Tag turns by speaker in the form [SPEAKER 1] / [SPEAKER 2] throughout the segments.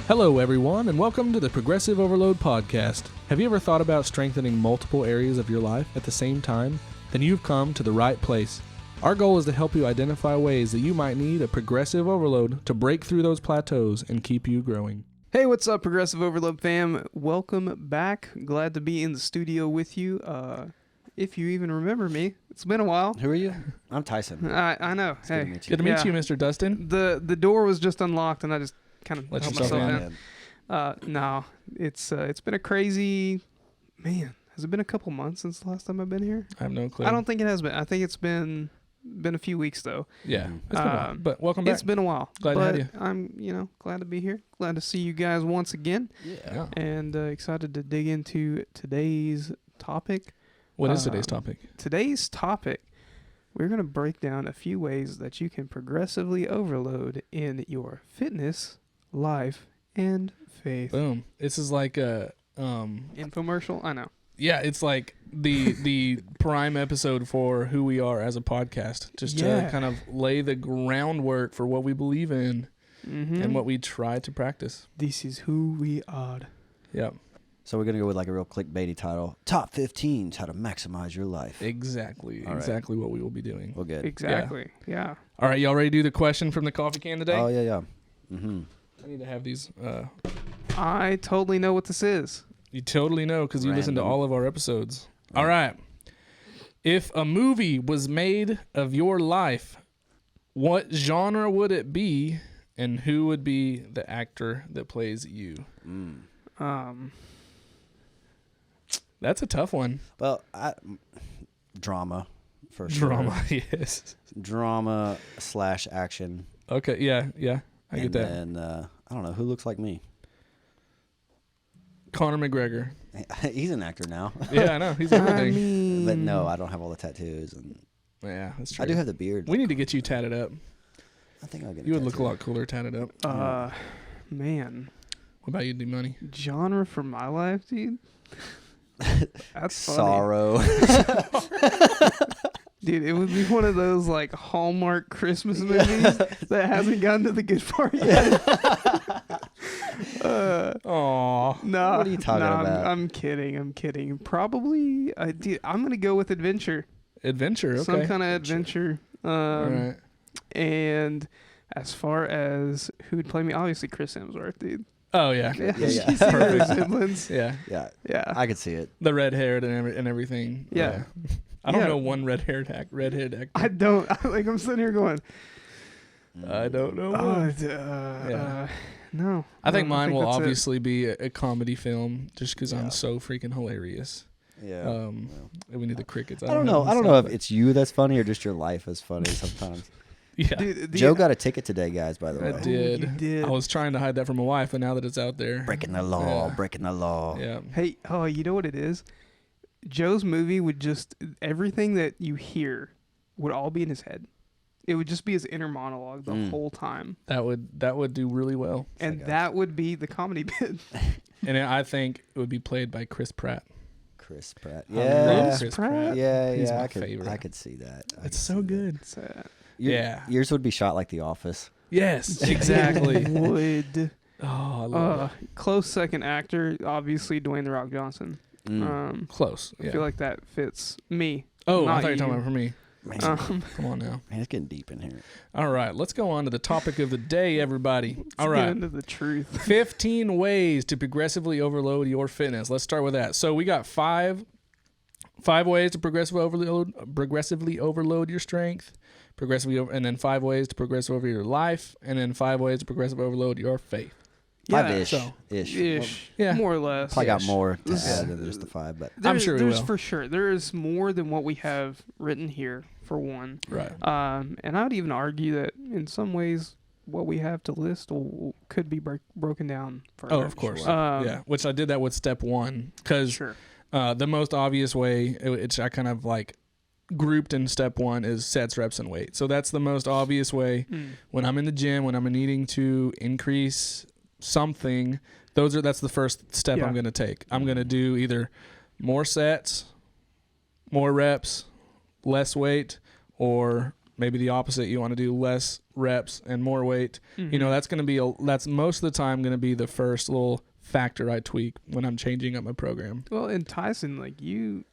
[SPEAKER 1] Hello, everyone, and welcome to the Progressive Overload Podcast. Have you ever thought about strengthening multiple areas of your life at the same time? Then you've come to the right place. Our goal is to help you identify ways that you might need a progressive overload to break through those plateaus and keep you growing.
[SPEAKER 2] Hey, what's up, Progressive Overload fam? Welcome back. Glad to be in the studio with you. If you even remember me, it's been a while.
[SPEAKER 3] Who are you? I'm Tyson.
[SPEAKER 2] I know.
[SPEAKER 3] It's
[SPEAKER 2] hey,
[SPEAKER 3] good
[SPEAKER 1] Good to meet you, Mr. Dustin.
[SPEAKER 2] The door was just unlocked, and I just kind of
[SPEAKER 1] Let
[SPEAKER 2] helped
[SPEAKER 1] yourself
[SPEAKER 2] myself
[SPEAKER 1] in.
[SPEAKER 2] in. No, it's been a crazy, man. Has it been a couple months since the last time I've been here?
[SPEAKER 1] I have no clue.
[SPEAKER 2] I don't think it has been. I think it's been a few weeks though.
[SPEAKER 1] Yeah, it's been a while, but welcome back.
[SPEAKER 2] It's been a while.
[SPEAKER 1] Glad to have you.
[SPEAKER 2] I'm glad to be here. Glad to see you guys once again,
[SPEAKER 1] Yeah.
[SPEAKER 2] and excited to dig into today's topic.
[SPEAKER 1] What is today's topic?
[SPEAKER 2] Today's topic, we're going to break down a few ways that you can progressively overload in your fitness, life, and faith.
[SPEAKER 1] Boom. This is like a
[SPEAKER 2] Infomercial? I know.
[SPEAKER 1] yeah, it's like the prime episode for who we are as a podcast, just to kind of lay the groundwork for what we believe in and what we try to practice.
[SPEAKER 2] This is who we are.
[SPEAKER 1] Yeah,
[SPEAKER 3] So we're going to go with like a real clickbaity title. Top 15s, how to maximize your life.
[SPEAKER 1] exactly.
[SPEAKER 3] All right.
[SPEAKER 1] Exactly what we will be doing.
[SPEAKER 3] Well, good.
[SPEAKER 2] Exactly. Yeah.
[SPEAKER 1] All right, y'all ready to do the question from the coffee can today?
[SPEAKER 3] Oh, yeah. Mm-hmm.
[SPEAKER 1] I need to have these.
[SPEAKER 2] I totally know what this is.
[SPEAKER 1] You totally know because you listen to
[SPEAKER 3] Random.
[SPEAKER 1] all of our episodes. All right. If a movie was made of your life, what genre would it be, and who would be the actor that plays you? That's a tough one.
[SPEAKER 3] Well, drama, for sure.
[SPEAKER 1] Drama, yes.
[SPEAKER 3] Drama / action.
[SPEAKER 1] Okay, yeah, I get that.
[SPEAKER 3] And then, I don't know, who looks like me?
[SPEAKER 1] Conor McGregor.
[SPEAKER 3] He's an actor now.
[SPEAKER 1] Yeah, I know. He's everything.
[SPEAKER 3] But no, I don't have all the tattoos. And
[SPEAKER 1] Yeah, that's true.
[SPEAKER 3] I do have the beard.
[SPEAKER 1] We need to get you tatted up.
[SPEAKER 3] I think I'll get
[SPEAKER 1] You
[SPEAKER 3] a
[SPEAKER 1] would look a
[SPEAKER 3] tattoo.
[SPEAKER 1] lot cooler tatted up.
[SPEAKER 2] Man.
[SPEAKER 1] What about you, D-Money?
[SPEAKER 2] Genre for my life, dude? That's funny.
[SPEAKER 3] Sorrow.
[SPEAKER 2] Dude, it would be one of those like Hallmark Christmas movies that hasn't gotten to the good part yet.
[SPEAKER 1] Aw.
[SPEAKER 2] No,
[SPEAKER 3] What are you talking about?
[SPEAKER 2] I'm kidding. Probably, dude, I'm gonna go with adventure.
[SPEAKER 1] Adventure, okay.
[SPEAKER 2] Some kind of adventure.
[SPEAKER 1] All right.
[SPEAKER 2] And as far as who would play me, obviously Chris Hemsworth, dude.
[SPEAKER 1] Oh, yeah.
[SPEAKER 3] Yeah.
[SPEAKER 2] You see the resemblance?
[SPEAKER 1] Yeah.
[SPEAKER 3] Yeah, I could see it.
[SPEAKER 1] The red-haired and everything.
[SPEAKER 2] Yeah.
[SPEAKER 1] I don't
[SPEAKER 2] Yeah.
[SPEAKER 1] know one red-haired actor.
[SPEAKER 2] I don't. Like I'm sitting here going,
[SPEAKER 1] I don't know one.
[SPEAKER 2] no.
[SPEAKER 1] I think
[SPEAKER 2] No,
[SPEAKER 1] mine will
[SPEAKER 2] that's it.
[SPEAKER 1] obviously be a comedy film just because
[SPEAKER 3] Yeah.
[SPEAKER 1] I'm so freaking hilarious.
[SPEAKER 3] Yeah.
[SPEAKER 1] We need the crickets.
[SPEAKER 3] I don't know. I don't know if it's you that's funny or just your life is funny sometimes.
[SPEAKER 1] Yeah,
[SPEAKER 2] Dude,
[SPEAKER 3] Joe got a ticket today, guys, by the
[SPEAKER 1] I
[SPEAKER 3] way.
[SPEAKER 1] did.
[SPEAKER 2] you did.
[SPEAKER 1] I was trying to hide that from my wife, but now that it's out there.
[SPEAKER 3] Breaking the law,
[SPEAKER 1] Yeah.
[SPEAKER 3] breaking the law.
[SPEAKER 1] Yeah.
[SPEAKER 2] Hey, you know what it is? Joe's movie would just everything that you hear would all be in his head. It would just be his inner monologue the whole time,
[SPEAKER 1] That would do really well.
[SPEAKER 2] and that would be the comedy bit.
[SPEAKER 1] And I think it would be played by Chris Pratt.
[SPEAKER 3] Chris Pratt.
[SPEAKER 1] I love
[SPEAKER 3] Yeah.
[SPEAKER 1] Chris
[SPEAKER 2] Pratt?
[SPEAKER 1] Pratt.
[SPEAKER 3] Yeah,
[SPEAKER 1] He's
[SPEAKER 3] yeah.
[SPEAKER 1] my
[SPEAKER 3] I could
[SPEAKER 1] favorite.
[SPEAKER 3] see that.
[SPEAKER 1] It's so good. Yeah.
[SPEAKER 3] Yours would be shot like The Office.
[SPEAKER 1] Yes, exactly.
[SPEAKER 2] Would
[SPEAKER 1] Oh, I love it.
[SPEAKER 2] close second actor, obviously Dwayne the Rock Johnson.
[SPEAKER 1] Close.
[SPEAKER 2] I
[SPEAKER 1] Yeah.
[SPEAKER 2] feel like that fits me.
[SPEAKER 1] Oh, I
[SPEAKER 2] not
[SPEAKER 1] thought you were talking
[SPEAKER 2] you.
[SPEAKER 1] about for me.
[SPEAKER 3] Man,
[SPEAKER 1] Come on now.
[SPEAKER 3] man, it's getting deep in here.
[SPEAKER 1] All right, let's go on to the topic of the day, everybody. All
[SPEAKER 2] Let's get
[SPEAKER 1] right.
[SPEAKER 2] into the truth.
[SPEAKER 1] 15 ways to progressively overload your fitness. Let's start with that. So we got five ways to progressively overload your strength, and then 5 ways to progressively over your life, and then 5 ways to progressively overload your faith.
[SPEAKER 3] Five-ish.
[SPEAKER 1] so-
[SPEAKER 3] Ish.
[SPEAKER 1] Yeah.
[SPEAKER 2] More or less.
[SPEAKER 3] Probably got more to
[SPEAKER 2] This-
[SPEAKER 3] add than just the 5, but
[SPEAKER 1] I'm sure we
[SPEAKER 2] there's
[SPEAKER 1] will.
[SPEAKER 2] for sure. There is more than what we have written here, for one.
[SPEAKER 1] Right.
[SPEAKER 2] And I would even argue that in some ways, what we have to list could be broken down further.
[SPEAKER 1] Oh, of course.
[SPEAKER 2] Um,
[SPEAKER 1] Yeah, which I did that with step 1 because
[SPEAKER 2] Sure.
[SPEAKER 1] the most obvious way, I kind of like grouped in step 1 is sets, reps, and weight. So that's the most obvious way when I'm in the gym, when I'm needing to increase something. That's the first step
[SPEAKER 2] Yeah.
[SPEAKER 1] I'm going to take. I'm going to do either more sets, more reps, less weight, or maybe the opposite. You want to do less reps and more weight.
[SPEAKER 2] Mhm.
[SPEAKER 1] You know, that's going to be that's most of the time going to be the first little factor I tweak when I'm changing up my program.
[SPEAKER 2] Well, and Tyson, like you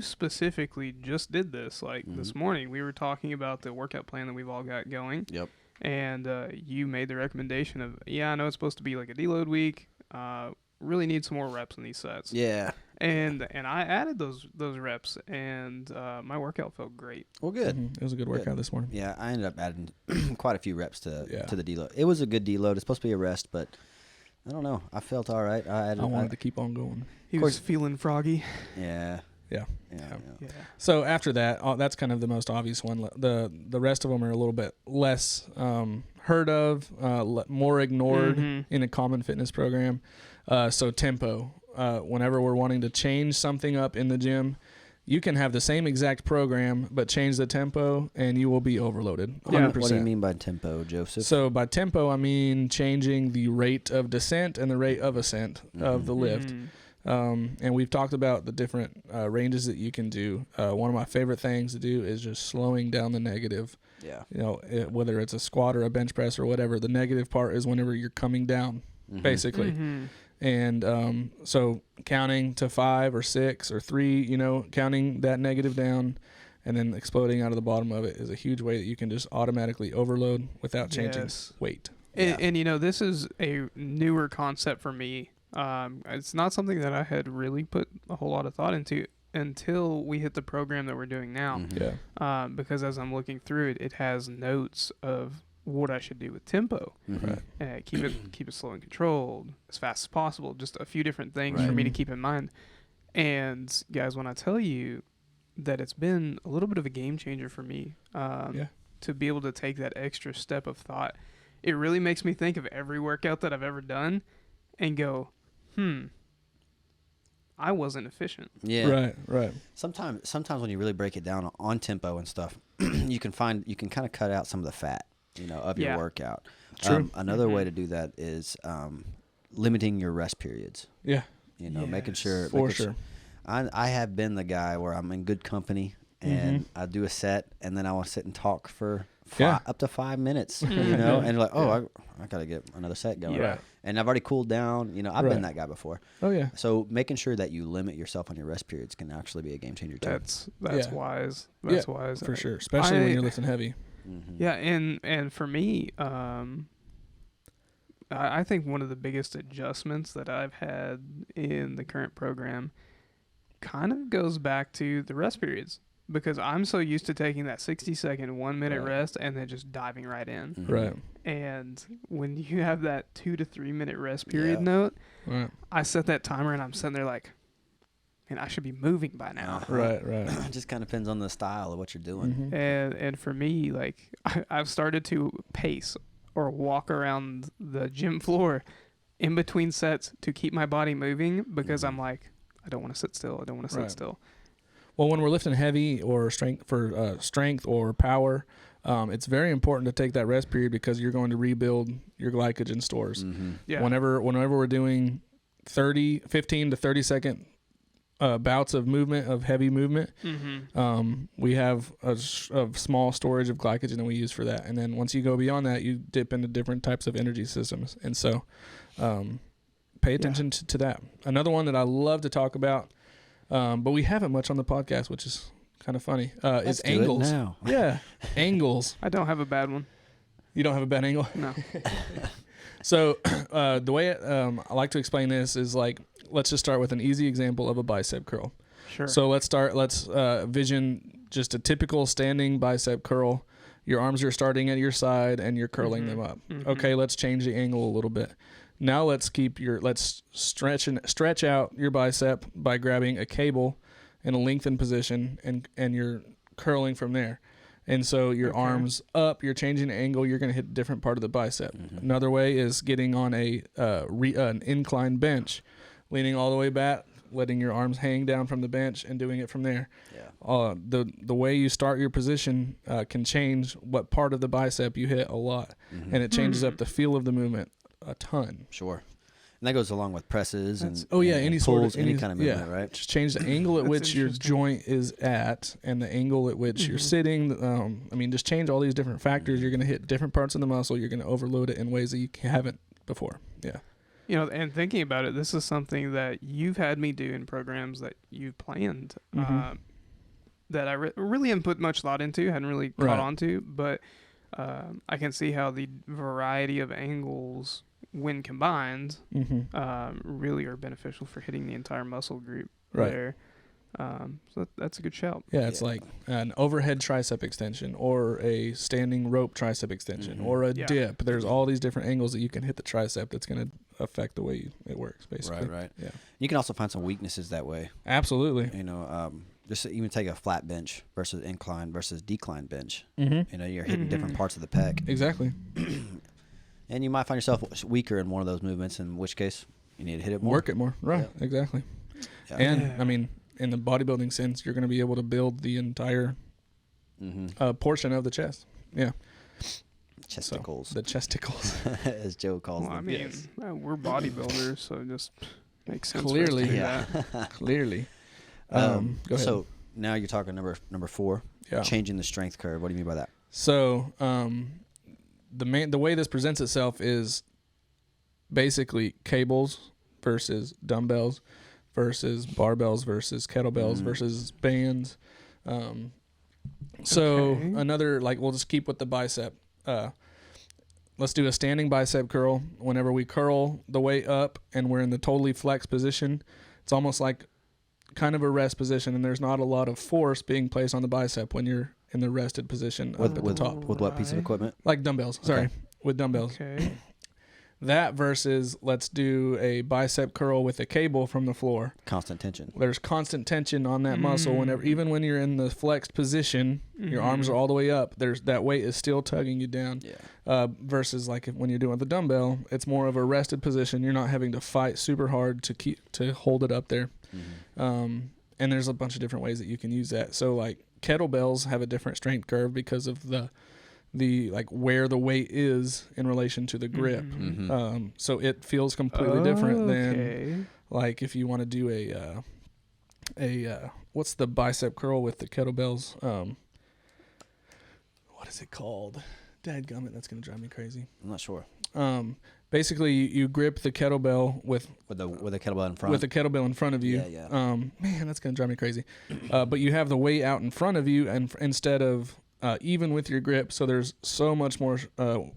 [SPEAKER 2] specifically just did this. Like
[SPEAKER 3] Mm-hmm.
[SPEAKER 2] this morning, we were talking about the workout plan that we've all got going.
[SPEAKER 3] Yep.
[SPEAKER 2] And you made the recommendation of, yeah, I know it's supposed to be like a deload week. Really need some more reps in these sets.
[SPEAKER 3] Yeah.
[SPEAKER 2] And I added those reps, and my workout felt great.
[SPEAKER 3] Well, good.
[SPEAKER 1] It was a good workout this morning.
[SPEAKER 3] Yeah, I ended up adding quite a few reps to the deload. It was a good deload. It's supposed to be a rest, but I don't know. I felt all right. I
[SPEAKER 1] wanted to keep on going.
[SPEAKER 2] He was feeling froggy.
[SPEAKER 3] Yeah.
[SPEAKER 1] Yeah.
[SPEAKER 2] Yeah.
[SPEAKER 1] So after that, that's kind of the most obvious one. The rest of them are a little bit less heard of, more ignored in a common fitness program. So tempo. Whenever we're wanting to change something up in the gym, you can have the same exact program, but change the tempo, and you will be overloaded. 100%.
[SPEAKER 3] What do you mean by tempo, Joseph?
[SPEAKER 1] So by tempo, I mean changing the rate of descent and the rate of ascent of the lift. And we've talked about the different ranges that you can do. One of my favorite things to do is just slowing down the negative.
[SPEAKER 3] Yeah.
[SPEAKER 1] You know, whether it's a squat or a bench press or whatever, the negative part is whenever you're coming down, basically. And so counting to 5 or 6 or 3, you know, counting that negative down and then exploding out of the bottom of it is a huge way that you can just automatically overload without changing weight.
[SPEAKER 2] And you know, this is a newer concept for me. It's not something that I had really put a whole lot of thought into until we hit the program that we're doing now.
[SPEAKER 1] Yeah.
[SPEAKER 2] Because as I'm looking through it, it has notes of what I should do with tempo.
[SPEAKER 1] Right.
[SPEAKER 2] Keep it slow and controlled, as fast as possible. Just a few different things for me to keep in mind. And guys, when I tell you that it's been a little bit of a game changer for me, to be able to take that extra step of thought, it really makes me think of every workout that I've ever done and go, I wasn't efficient.
[SPEAKER 3] Yeah.
[SPEAKER 1] Right.
[SPEAKER 3] Sometimes when you really break it down on tempo and stuff, you can kind of cut out some of the fat, you know, of your workout.
[SPEAKER 1] True.
[SPEAKER 3] Another way to do that is limiting your rest periods.
[SPEAKER 1] Yeah.
[SPEAKER 3] You know, making sure. I have been the guy where I'm in good company and I do a set and then I want to sit and talk for up to 5 minutes, you know, and like, I got to get another set going.
[SPEAKER 2] Yeah.
[SPEAKER 3] And I've already cooled down. You know, I've been that guy before.
[SPEAKER 1] Oh, yeah.
[SPEAKER 3] So making sure that you limit yourself on your rest periods can actually be a game changer too.
[SPEAKER 2] That's wise. That's wise.
[SPEAKER 1] For sure. Especially when you're lifting heavy.
[SPEAKER 2] Yeah, and for me, I think one of the biggest adjustments that I've had in the current program kind of goes back to the rest periods. Because I'm so used to taking that 60-second, 1 minute rest and then just diving right in.
[SPEAKER 1] Right.
[SPEAKER 2] And when you have that 2 to 3 minute rest period note, I set that timer and I'm sitting there like, man, I should be moving by now.
[SPEAKER 1] Right.
[SPEAKER 3] It just kind of depends on the style of what you're doing.
[SPEAKER 2] And for me, like I've started to pace or walk around the gym floor in between sets to keep my body moving because I'm like, I don't want to sit still. I don't want to sit still.
[SPEAKER 1] Well, when we're lifting heavy or strength or power, it's very important to take that rest period because you're going to rebuild your glycogen stores.
[SPEAKER 2] Yeah.
[SPEAKER 1] Whenever we're doing 15 to 30 second bouts of movement, of heavy movement, we have a small storage of glycogen that we use for that. And then once you go beyond that, you dip into different types of energy systems. And so pay attention to that. Another one that I love to talk about, but we haven't much on the podcast, which is kind of funny, is angles. Yeah, angles.
[SPEAKER 2] I don't have a bad one.
[SPEAKER 1] You don't have a bad angle?
[SPEAKER 2] No.
[SPEAKER 1] So the way I like to explain this is like, let's just start with an easy example of a bicep curl.
[SPEAKER 2] Sure.
[SPEAKER 1] So let's vision just a typical standing bicep curl. Your arms are starting at your side and you're curling them up. Okay, let's change the angle a little bit. Now let's stretch out your bicep by grabbing a cable in a lengthened position and you're curling from there. And so your arms up, you're changing the angle, you're going to hit a different part of the bicep. Another way is getting on an inclined bench, leaning all the way back, letting your arms hang down from the bench and doing it from there. The way you start your position can change what part of the bicep you hit a lot. And it changes up the feel of the movement a ton.
[SPEAKER 3] Sure. And that goes along with presses and
[SPEAKER 1] any
[SPEAKER 3] pulls,
[SPEAKER 1] sort of
[SPEAKER 3] any kind of movement, right?
[SPEAKER 1] Just change the angle at which your joint is at and the angle at which you're sitting. Just change all these different factors. You're going to hit different parts of the muscle. You're going to overload it in ways that you haven't before. Yeah.
[SPEAKER 2] And thinking about it, this is something that you've had me do in programs that you've planned that I really haven't put much thought into, hadn't really caught on to, but I can see how the variety of angles, when combined, really are beneficial for hitting the entire muscle group there. So that's a good shout.
[SPEAKER 1] Yeah, it's like an overhead tricep extension or a standing rope tricep extension or a dip. There's all these different angles that you can hit the tricep that's going to affect the way it works, basically.
[SPEAKER 3] Right.
[SPEAKER 1] Yeah.
[SPEAKER 3] You can also find some weaknesses that way.
[SPEAKER 1] Absolutely.
[SPEAKER 3] Just even take a flat bench versus incline versus decline bench. You're hitting different parts of the pec.
[SPEAKER 1] Exactly.
[SPEAKER 3] And you might find yourself weaker in one of those movements, in which case you need to hit it more.
[SPEAKER 1] Work it more. Right. Yeah. Exactly. Yeah. And, in the bodybuilding sense, you're going to be able to build the entire portion of the chest. Yeah.
[SPEAKER 3] Chesticles.
[SPEAKER 1] The chesticles.
[SPEAKER 3] As Joe calls them.
[SPEAKER 2] We're bodybuilders, so it just makes sense.
[SPEAKER 1] Clearly.
[SPEAKER 2] Clearly.
[SPEAKER 1] Go ahead.
[SPEAKER 3] So now you're talking number 4, changing the strength curve. What do you mean by that?
[SPEAKER 1] So the way this presents itself is basically cables versus dumbbells versus barbells versus kettlebells versus bands. Another, we'll just keep with the bicep. Let's do a standing bicep curl. Whenever we curl the weight up and we're in the totally flexed position, it's almost like kind of a rest position, and there's not a lot of force being placed on the bicep when you're in the rested position up at the top.
[SPEAKER 3] With what piece of equipment?
[SPEAKER 1] Like dumbbells. Sorry. With dumbbells.
[SPEAKER 2] Okay.
[SPEAKER 1] That versus let's do a bicep curl with a cable from the floor.
[SPEAKER 3] Constant tension.
[SPEAKER 1] There's constant tension on that muscle even when you're in the flexed position, your arms are all the way up. That weight is still tugging you down. Yeah. Versus when you're doing the dumbbell, it's more of a rested position. You're not having to fight super hard to hold it up there. And there's a bunch of different ways that you can use that. So kettlebells have a different strength curve because of the where the weight is in relation to the grip. So it feels completely different than if you want to do a what's the bicep curl with the kettlebells? What is it called? Dadgummit, that's gonna drive me crazy.
[SPEAKER 3] I'm not sure.
[SPEAKER 1] Basically, you grip the kettlebell with
[SPEAKER 3] the kettlebell in front.
[SPEAKER 1] With the kettlebell in front of you.
[SPEAKER 3] Yeah.
[SPEAKER 1] Man, that's gonna drive me crazy. But you have the weight out in front of you, and instead of even with your grip, so there's so much more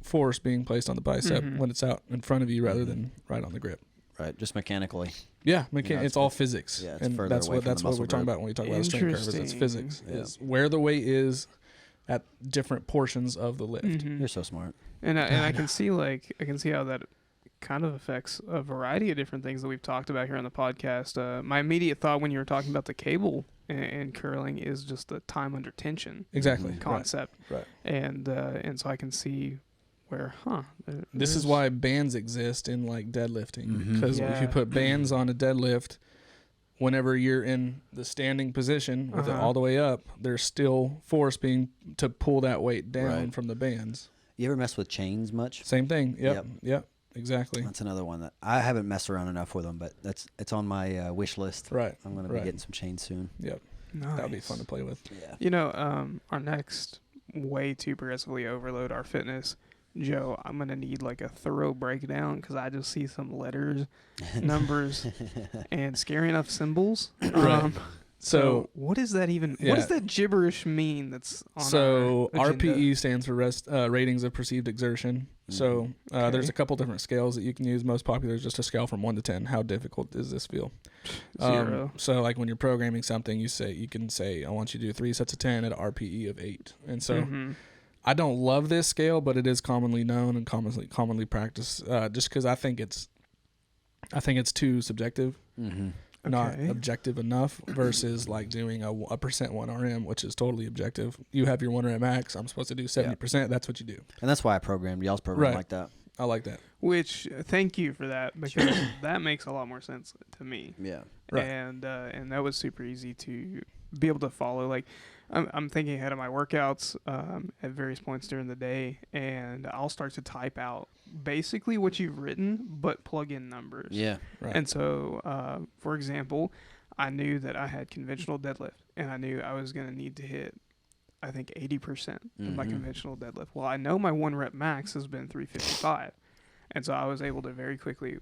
[SPEAKER 1] force being placed on the bicep when it's out in front of you rather than right on the grip.
[SPEAKER 3] Right, just mechanically.
[SPEAKER 1] Yeah, it's all physics.
[SPEAKER 3] Yeah,
[SPEAKER 1] and that's what we're talking about when we talk about a strength curve. Is it's physics. Yeah. Is where the weight is at different portions of the lift.
[SPEAKER 3] You're so smart.
[SPEAKER 2] And I can see how that kind of affects a variety of different things that we've talked about here on the podcast. My immediate thought when you were talking about the cable and curling is just the time under tension concept.
[SPEAKER 1] Right.
[SPEAKER 2] And so I can see where
[SPEAKER 1] this is why bands exist in deadlifting, because if you put bands on a deadlift, whenever you're in the standing position with it all the way up, there's still force being to pull that weight down from the bands.
[SPEAKER 3] You ever mess with chains much?
[SPEAKER 1] Same thing. Yep. Exactly.
[SPEAKER 3] That's another one that I haven't messed around enough with them, but it's on my wish list.
[SPEAKER 1] Right.
[SPEAKER 3] I'm going to be getting some chains soon.
[SPEAKER 1] Yep.
[SPEAKER 2] Nice.
[SPEAKER 1] That'll be fun to play with.
[SPEAKER 2] Yeah. Our next way to progressively overload our fitness, Joe, I'm going to need a thorough breakdown because I just see some letters, numbers, and scary enough symbols. So what is that even? What does that gibberish mean? That's on our agenda?
[SPEAKER 1] RPE stands for ratings of perceived exertion. So there's a couple different scales that you can use. Most popular is just a scale from 1 to 10. How difficult does this feel?
[SPEAKER 2] 0.
[SPEAKER 1] So when you're programming something, you can say I want you to do 3 sets of 10 at an RPE of 8. And so I don't love this scale, but it is commonly known and commonly practiced. Just because I think it's too subjective. Not objective enough versus doing a 1% 1RM, which is totally objective. You have your 1 rep max. I'm supposed to do 70%. That's what you do.
[SPEAKER 3] And that's why I programmed y'all's program like that.
[SPEAKER 1] I like that.
[SPEAKER 2] Which thank you for that, because that makes a lot more sense to me.
[SPEAKER 3] Yeah.
[SPEAKER 2] Right. And that was super easy to be able to follow. I'm thinking ahead of my workouts at various points during the day, and I'll start to type out basically what you've written, but plug in numbers.
[SPEAKER 3] Yeah.
[SPEAKER 1] Right.
[SPEAKER 2] And so, for example, I knew that I had conventional deadlift, and I knew I was going to need to hit, I think, 80% of my conventional deadlift. Well, I know my 1 rep max has been 355. And so I was able to very quickly,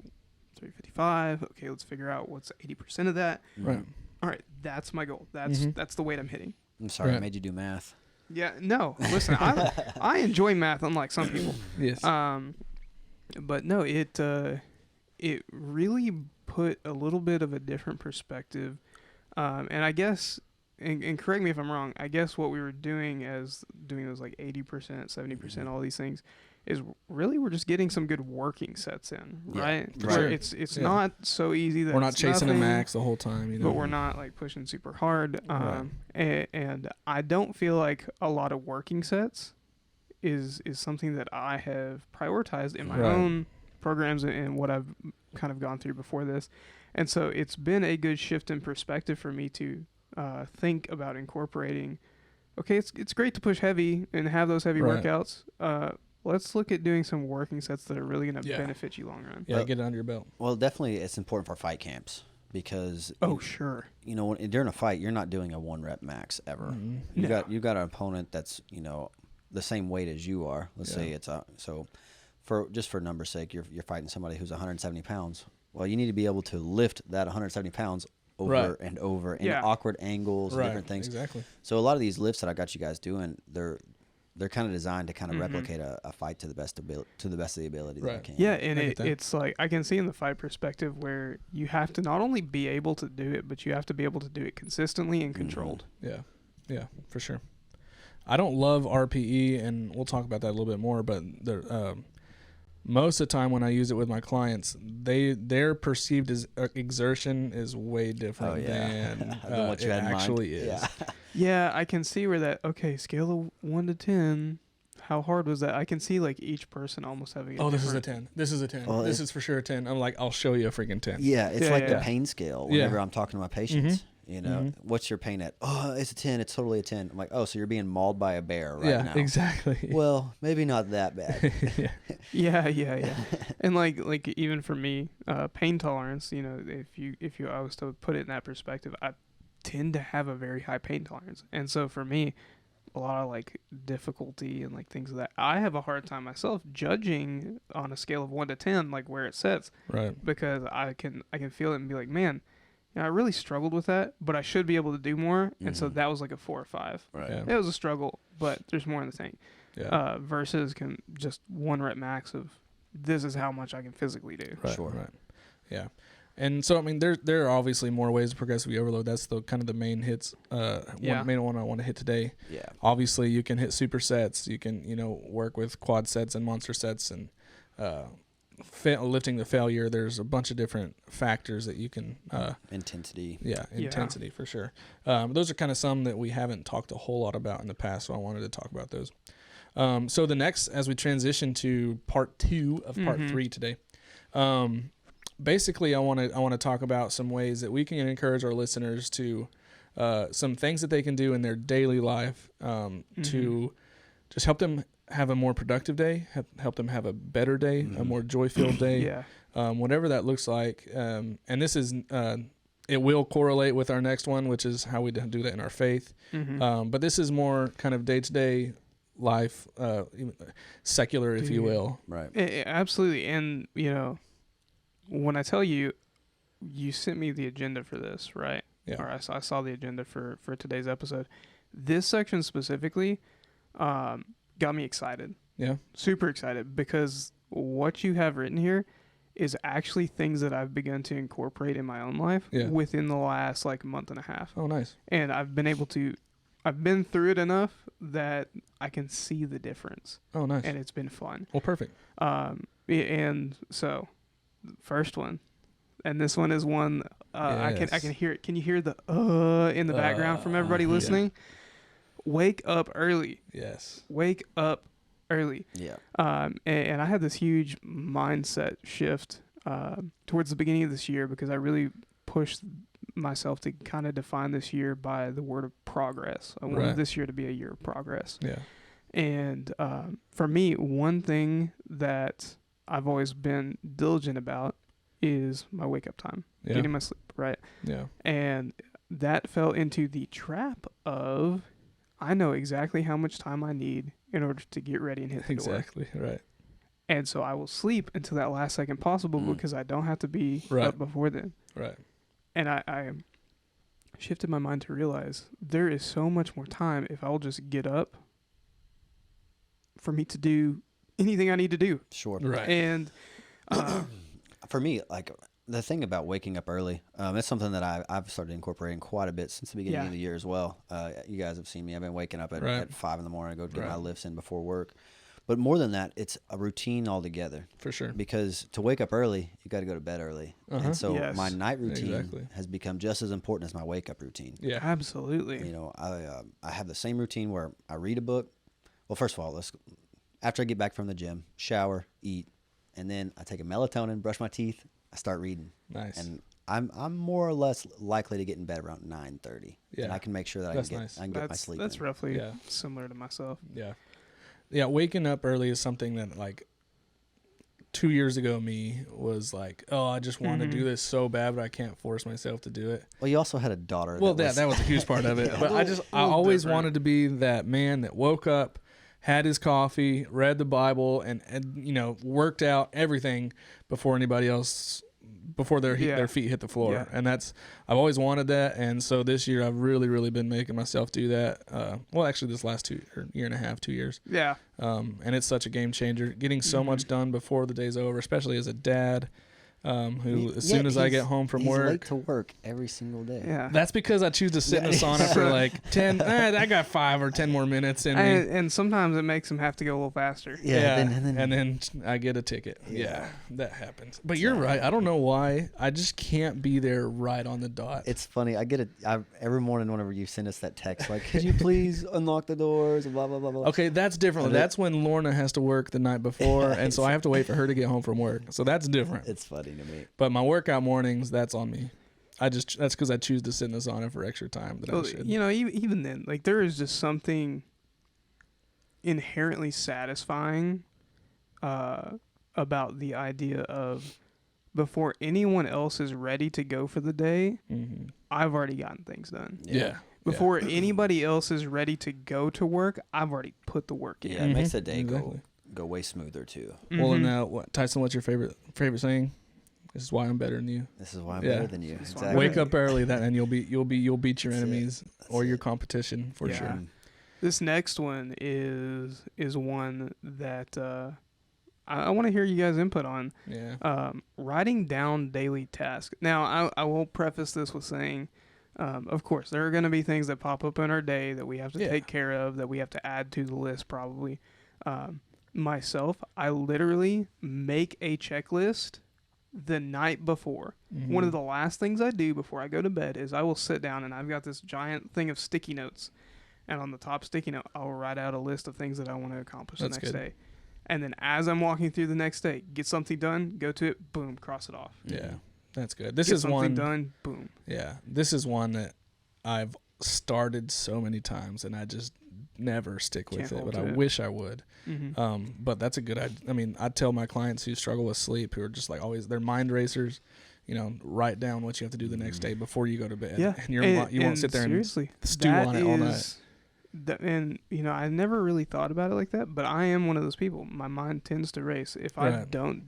[SPEAKER 2] 355. Okay, let's figure out what's 80% of that.
[SPEAKER 1] Right.
[SPEAKER 2] All right, that's my goal. That's the weight I'm hitting.
[SPEAKER 3] I'm sorry,
[SPEAKER 1] Right.
[SPEAKER 3] I made you do math.
[SPEAKER 2] Yeah, no. Listen, I enjoy math, unlike some people.
[SPEAKER 1] Yes.
[SPEAKER 2] But no, it really put a little bit of a different perspective. And I guess, and correct me if I'm wrong, I guess what we were doing as doing those like 80%, 70%, all these things, is really we're just getting some good working sets in, right?
[SPEAKER 3] Yeah,
[SPEAKER 2] Where
[SPEAKER 1] right.
[SPEAKER 2] it's not so easy that
[SPEAKER 1] we're not
[SPEAKER 2] it's
[SPEAKER 1] chasing
[SPEAKER 2] nothing,
[SPEAKER 1] a max the whole time, you know.
[SPEAKER 2] but we're not like pushing super hard.
[SPEAKER 1] Right.
[SPEAKER 2] And I don't feel like a lot of working sets is something that I have prioritized in my
[SPEAKER 1] Right.
[SPEAKER 2] own programs and what I've kind of gone through before this. And so it's been a good shift in perspective for me to think about incorporating, okay, it's great to push heavy and have those heavy
[SPEAKER 1] Right.
[SPEAKER 2] workouts. Let's look at doing some working sets that are really going to
[SPEAKER 1] Yeah.
[SPEAKER 2] benefit you long run.
[SPEAKER 1] Yeah, get it under your belt.
[SPEAKER 3] Well, definitely it's important for fight camps because
[SPEAKER 2] Oh, sure.
[SPEAKER 3] you know, during a fight, you're not doing a 1 rep max ever.
[SPEAKER 1] Mm-hmm.
[SPEAKER 3] You got an opponent that's, you know, the same weight as you are. Let's say it's so for numbers sake, you're fighting somebody who's 170 pounds. Well, you need to be able to lift that 170 pounds over
[SPEAKER 1] Right.
[SPEAKER 3] and over in
[SPEAKER 2] Yeah.
[SPEAKER 3] awkward angles and
[SPEAKER 1] Right.
[SPEAKER 3] different things.
[SPEAKER 1] Exactly.
[SPEAKER 3] So a lot of these lifts that I got you guys doing, they're kind of designed to kind of replicate a fight to the best of the ability that I
[SPEAKER 1] Right.
[SPEAKER 3] can.
[SPEAKER 2] Yeah, and
[SPEAKER 1] I get that.
[SPEAKER 2] it's like I can see in the fight perspective where you have to not only be able to do it, but you have to be able to do it consistently and controlled.
[SPEAKER 1] Yeah. Yeah, for sure. I don't love RPE, and we'll talk about that a little bit more, but most of the time when I use it with my clients, their perceived exertion is way different than
[SPEAKER 3] what you
[SPEAKER 1] it
[SPEAKER 3] had in mind.
[SPEAKER 1] actually is.
[SPEAKER 3] Yeah.
[SPEAKER 2] Yeah, I can see where that. Okay, scale of 1 to 10. How hard was that? I can see like each person almost having.
[SPEAKER 1] This is a 10. This is a 10.
[SPEAKER 3] Well,
[SPEAKER 1] this is for sure a 10. I'm like, I'll show you a freaking 10.
[SPEAKER 3] Yeah, it's
[SPEAKER 2] Yeah,
[SPEAKER 3] like
[SPEAKER 2] yeah.
[SPEAKER 3] the pain scale.
[SPEAKER 1] Yeah.
[SPEAKER 3] Whenever I'm talking to my patients, you know,
[SPEAKER 1] Mhm.
[SPEAKER 3] what's your pain at? Oh, it's a 10. It's totally a 10. I'm like, oh, so you're being mauled by a bear right
[SPEAKER 1] Yeah,
[SPEAKER 3] now.
[SPEAKER 1] exactly.
[SPEAKER 3] Well, maybe not that bad.
[SPEAKER 2] Yeah. And like even for me, pain tolerance. You know, if I was to put it in that perspective, I tend to have a very high pain tolerance, and so for me, a lot of like difficulty and like things that I have a hard time myself judging on a scale of 1 to 10, like where it sits,
[SPEAKER 1] Right.
[SPEAKER 2] because I can feel it and be like, man, you know, I really struggled with that, but I should be able to do more, and so that was like a 4 or 5.
[SPEAKER 3] Right.
[SPEAKER 1] Yeah.
[SPEAKER 2] It was a struggle, but there's more in the tank.
[SPEAKER 1] Yeah.
[SPEAKER 2] Versus just 1 rep max of this is how much I can physically do.
[SPEAKER 1] Right,
[SPEAKER 3] Sure.
[SPEAKER 1] Right. Yeah. And so I mean, there are obviously more ways to progressively overload. That's the kind of the main hits. Main one I want to hit today.
[SPEAKER 3] Yeah.
[SPEAKER 1] Obviously, you can hit supersets. You can work with quad sets and monster sets and lifting the failure. There's a bunch of different factors that you can.
[SPEAKER 3] Intensity.
[SPEAKER 1] Yeah, intensity for sure. Those are kind of some that we haven't talked a whole lot about in the past, so I wanted to talk about those. So the next, as we transition to part 2 of part 3 today, basically I want to talk about some ways that we can encourage our listeners to some things that they can do in their daily life to just help them have a more productive day, help them have a better day, a more joy-filled day,
[SPEAKER 2] Yeah.
[SPEAKER 1] whatever that looks like. And this is it will correlate with our next one, which is how we do that in our faith. But this is more kind of day-to-day life, secular, if you will.
[SPEAKER 3] Right.
[SPEAKER 2] Absolutely. And, you know, when I tell you, you sent me the agenda for this, right?
[SPEAKER 1] Yeah.
[SPEAKER 2] Or I saw the agenda for today's episode. This section specifically got me excited.
[SPEAKER 1] Yeah.
[SPEAKER 2] Super excited, because what you have written here is actually things that I've begun to incorporate in my own life within the last like month and a half.
[SPEAKER 1] Oh, nice.
[SPEAKER 2] And I've been through it enough that I can see the difference.
[SPEAKER 1] Oh, nice.
[SPEAKER 2] And it's been fun.
[SPEAKER 1] Well, perfect.
[SPEAKER 2] And so, first one, and this one is one I can hear it. Can you hear the in the background from everybody listening? Wake up early.
[SPEAKER 1] Yes.
[SPEAKER 2] Wake up early.
[SPEAKER 3] Yeah.
[SPEAKER 2] And I had this huge mindset shift towards the beginning of this year, because I really pushed myself to kind of define this year by the word of progress. I wanted this year to be a year of progress.
[SPEAKER 1] Yeah.
[SPEAKER 2] And for me, one thing that I've always been diligent about is my wake up time, getting my sleep, right?
[SPEAKER 1] Yeah.
[SPEAKER 2] And that fell into the trap of I know exactly how much time I need in order to get ready and hit the door.
[SPEAKER 1] Exactly, right.
[SPEAKER 2] And so I will sleep until that last second possible because I don't have to be up before then.
[SPEAKER 1] Right.
[SPEAKER 2] And I shifted my mind to realize there is so much more time if I will just get up for me to do anything I need to do.
[SPEAKER 3] Sure.
[SPEAKER 1] Right.
[SPEAKER 2] And
[SPEAKER 3] for me, like the thing about waking up early, it's something that I've started incorporating quite a bit since the beginning of the year as well. You guys have seen me. I've been waking up at 5 in the morning. I go get my lifts in before work. But more than that, it's a routine altogether.
[SPEAKER 1] For sure.
[SPEAKER 3] Because to wake up early, you got to go to bed early. And so my night routine has become just as important as my wake up routine.
[SPEAKER 1] Yeah,
[SPEAKER 2] absolutely.
[SPEAKER 3] You know, I have the same routine where I read a book. Well, first of all, after I get back from the gym, shower, eat, and then I take a melatonin, brush my teeth, I start reading.
[SPEAKER 1] Nice.
[SPEAKER 3] And I'm more or less likely to get in bed around 9:30. Yeah. And I can make sure that I can get my sleep.
[SPEAKER 2] That's roughly similar to myself.
[SPEAKER 1] Yeah. Yeah, waking up early is something that, like, 2 years ago me was like, oh, I just want to do this so bad, but I can't force myself to do it.
[SPEAKER 3] Well, you also had a daughter.
[SPEAKER 1] Well, that was a huge part of it. But I always wanted to be that man that woke up, had his coffee, read the Bible, and you know, worked out everything before anybody else, before their feet hit the floor. Yeah. And I've always wanted that. And so this year I've really, really been making myself do that. Well, actually this last year and a half, 2 years.
[SPEAKER 2] Yeah.
[SPEAKER 1] And it's such a game changer, getting so much done before the day's over, especially as a dad. Who as soon as I get home from work,
[SPEAKER 3] late to work every single day.
[SPEAKER 2] Yeah,
[SPEAKER 1] that's because I choose to sit in the sauna for like 10. I got 5 or 10 more minutes in me,
[SPEAKER 2] and sometimes it makes them have to go a little faster.
[SPEAKER 1] Yeah, and then I get a ticket. Yeah, that happens. But you're right. I don't know why. I just can't be there right on the dot.
[SPEAKER 3] It's funny. I get every morning whenever you send us that text, like, could you please unlock the doors? Blah blah blah blah.
[SPEAKER 1] Okay, that's different. That's when Lorna has to work the night before, and so I have to wait for her to get home from work. So that's different.
[SPEAKER 3] It's funny to me.
[SPEAKER 1] But my workout mornings, that's on me. That's because I choose to sit in the sauna for extra time that I should.
[SPEAKER 2] You know, even then, like, there is just something inherently satisfying about the idea of before anyone else is ready to go for the day, I've already gotten things done.
[SPEAKER 1] Yeah.
[SPEAKER 2] Before anybody else is ready to go to work, I've already put the work in.
[SPEAKER 3] Yeah, it makes the day go way smoother too.
[SPEAKER 1] Well, and Tyson, what's your favorite saying? This is why I'm better than you.
[SPEAKER 3] This is why I'm better than you. Exactly.
[SPEAKER 1] Wake up early, and you'll beat your enemies or your competition for sure.
[SPEAKER 2] This next one is one that I want to hear you guys' input on.
[SPEAKER 1] Yeah.
[SPEAKER 2] Writing down daily tasks. Now, I will preface this with saying, of course, there are going to be things that pop up in our day that we have to take care of, that we have to add to the list probably. Myself, I literally make a checklist the night before. One of the last things I do before I go to bed is I will sit down and I've got this giant thing of sticky notes. And on the top sticky note, I'll write out a list of things that I want to accomplish the next day. And then as I'm walking through the next day, get something done, go to it, boom, cross it off.
[SPEAKER 1] Yeah, that's good. This
[SPEAKER 2] get
[SPEAKER 1] is
[SPEAKER 2] something
[SPEAKER 1] one
[SPEAKER 2] done, boom.
[SPEAKER 1] Yeah, this is one that I've started so many times and I just never stick with it, but I wish I would. But that's a good idea. I mean, I tell my clients who struggle with sleep, who are just like always, they're mind racers, you know, write down what you have to do the next day before you go to bed.
[SPEAKER 2] Yeah.
[SPEAKER 1] And you won't sit there and stew on it all night.
[SPEAKER 2] And, you know, I never really thought about it like that, but I am one of those people. My mind tends to race. If I don't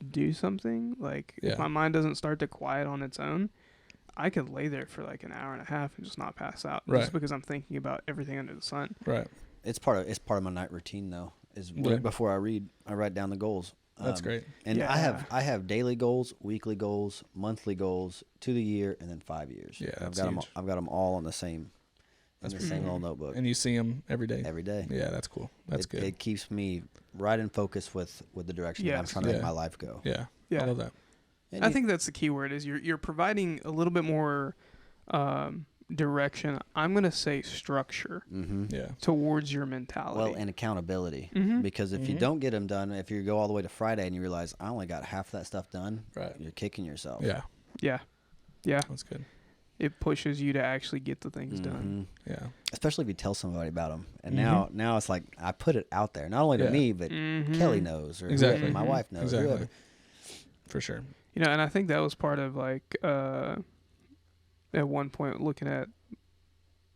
[SPEAKER 2] do something, like if my mind doesn't start to quiet on its own, I could lay there for like an hour and a half and just not pass out, just because I'm thinking about everything under the sun.
[SPEAKER 1] Right.
[SPEAKER 3] It's part of my night routine though. Is before I read, I write down the goals.
[SPEAKER 1] That's great.
[SPEAKER 3] And I have daily goals, weekly goals, monthly goals, to the year, and then 5 years.
[SPEAKER 1] Yeah,
[SPEAKER 3] I've got them all on the same. In the same little notebook.
[SPEAKER 1] And you see them every day.
[SPEAKER 3] Every day.
[SPEAKER 1] Yeah, that's cool. That's good.
[SPEAKER 3] It keeps me right in focus with the direction that I'm trying to make my life go.
[SPEAKER 1] Yeah. I love that.
[SPEAKER 2] And I think that's the key word is you're providing a little bit more direction. I'm going to say structure towards your mentality.
[SPEAKER 3] Well, and accountability. Because if you don't get them done, if you go all the way to Friday and you realize I only got half that stuff done, you're kicking yourself.
[SPEAKER 1] Yeah.
[SPEAKER 2] Yeah. Yeah.
[SPEAKER 1] That's good.
[SPEAKER 2] it pushes you to actually get the things done.
[SPEAKER 1] Yeah.
[SPEAKER 3] Especially if you tell somebody about them. And now it's like I put it out there, not only to me, but Kelly knows, or
[SPEAKER 1] exactly.
[SPEAKER 3] my wife knows.
[SPEAKER 1] Exactly.
[SPEAKER 3] Whoever.
[SPEAKER 1] For sure.
[SPEAKER 2] You know, and I think that was part of like at one point looking at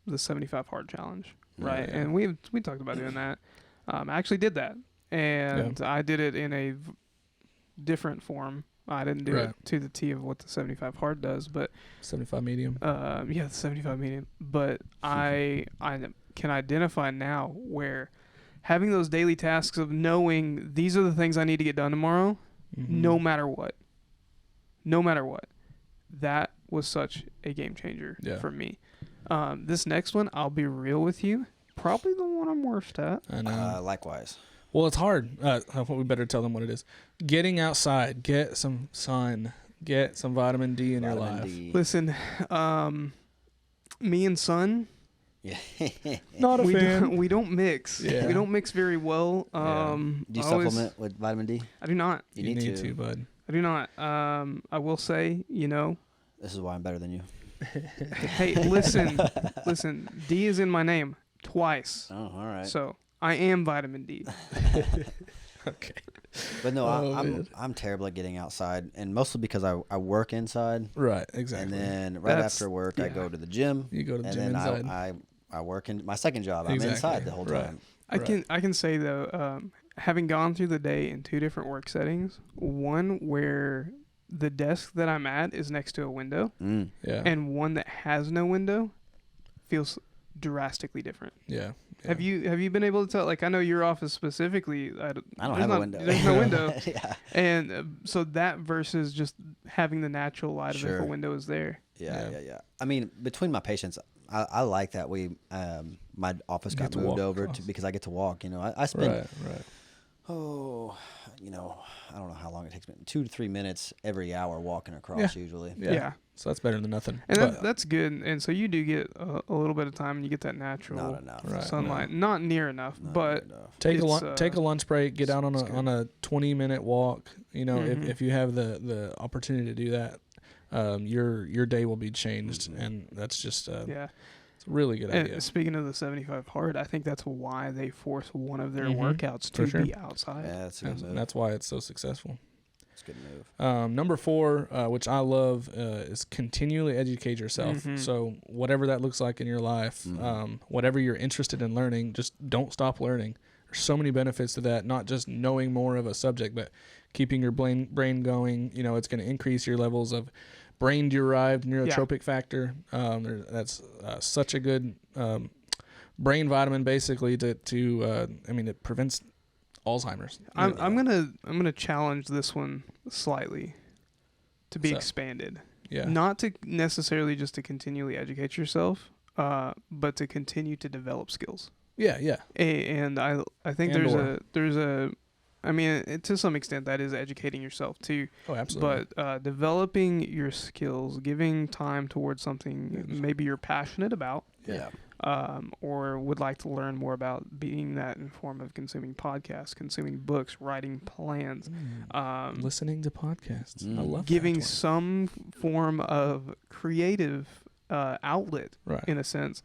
[SPEAKER 2] the 75 hard challenge, right?
[SPEAKER 1] Yeah.
[SPEAKER 2] And we talked about doing that. I actually did that, and I did it in a different form. I didn't do it to the T of what the 75 hard does, but
[SPEAKER 1] 75 medium.
[SPEAKER 2] the 75 medium. But I can identify now where having those daily tasks of knowing these are the things I need to get done tomorrow, no matter what, that was such a game changer for me. This next one, I'll be real with you, probably the one I'm worst at.
[SPEAKER 1] I know.
[SPEAKER 3] Likewise.
[SPEAKER 1] Well, it's hard. We better tell them what it is. Getting outside, get some sun, get some vitamin D in your life.
[SPEAKER 2] Listen, me and sun,
[SPEAKER 1] not a fan.
[SPEAKER 2] We don't mix.
[SPEAKER 1] Yeah.
[SPEAKER 2] We don't mix very well.
[SPEAKER 3] Do you supplement with vitamin D?
[SPEAKER 2] I do not.
[SPEAKER 1] You need to, bud.
[SPEAKER 2] I do not. I will say,
[SPEAKER 3] this is why I'm better than you.
[SPEAKER 2] Hey, listen. D is in my name twice.
[SPEAKER 3] Oh, all right.
[SPEAKER 2] So I am vitamin D.
[SPEAKER 1] Okay.
[SPEAKER 3] But no, I'm terrible at getting outside, and mostly because I work inside.
[SPEAKER 1] Right, exactly.
[SPEAKER 3] And then after work, I go to the gym.
[SPEAKER 1] You go to the gym
[SPEAKER 3] and then
[SPEAKER 1] inside.
[SPEAKER 3] I work in my second job. I'm inside the whole time.
[SPEAKER 2] I can say though, having gone through the day in 2 different work settings, one where the desk that I'm at is next to a window, and one that has no window feels drastically different.
[SPEAKER 1] Yeah.
[SPEAKER 2] Have you been able to tell? Like, I know your office specifically. I don't
[SPEAKER 3] have a window.
[SPEAKER 2] There's no window.
[SPEAKER 3] Yeah.
[SPEAKER 2] And so that versus just having the natural light of if a window is there.
[SPEAKER 3] Yeah. I mean, between my patients, I like that my office got moved over because I get to walk. I spend I don't know how long it takes me, 2 to 3 minutes every hour walking across usually.
[SPEAKER 2] Yeah.
[SPEAKER 1] So that's better than nothing.
[SPEAKER 2] And that's good. And so you do get a little bit of time, and you get that natural sunlight. Not near enough, but
[SPEAKER 1] take a lunch break, get out on a 20-minute walk. If you have the opportunity to do that, your day will be changed, and that's just it's a really good idea.
[SPEAKER 2] Speaking of the 75 hard, I think that's why they force one of their workouts to be outside.
[SPEAKER 3] Yeah, that's a good move.
[SPEAKER 1] That's why it's so successful.
[SPEAKER 3] That's a good move.
[SPEAKER 1] Number 4, which I love, is continually educate yourself. So whatever that looks like in your life, whatever you're interested in learning, just don't stop learning. There's so many benefits to that, not just knowing more of a subject, but keeping your brain going. It's going to increase your levels of brain-derived neurotropic factor. That's such a good brain vitamin, basically. It prevents Alzheimer's.
[SPEAKER 2] I'm gonna challenge this one slightly to be expanded.
[SPEAKER 1] Yeah.
[SPEAKER 2] Not to necessarily just to continually educate yourself, but to continue to develop skills.
[SPEAKER 1] Yeah.
[SPEAKER 2] And I think there's a to some extent that is educating yourself too.
[SPEAKER 1] Oh, absolutely.
[SPEAKER 2] But developing your skills, giving time towards something maybe you're passionate about.
[SPEAKER 3] Yeah.
[SPEAKER 2] Or would like to learn more about, being that in form of consuming podcasts, consuming books, writing plans,
[SPEAKER 1] listening to podcasts. I love
[SPEAKER 2] giving some form of creative outlet, in a sense.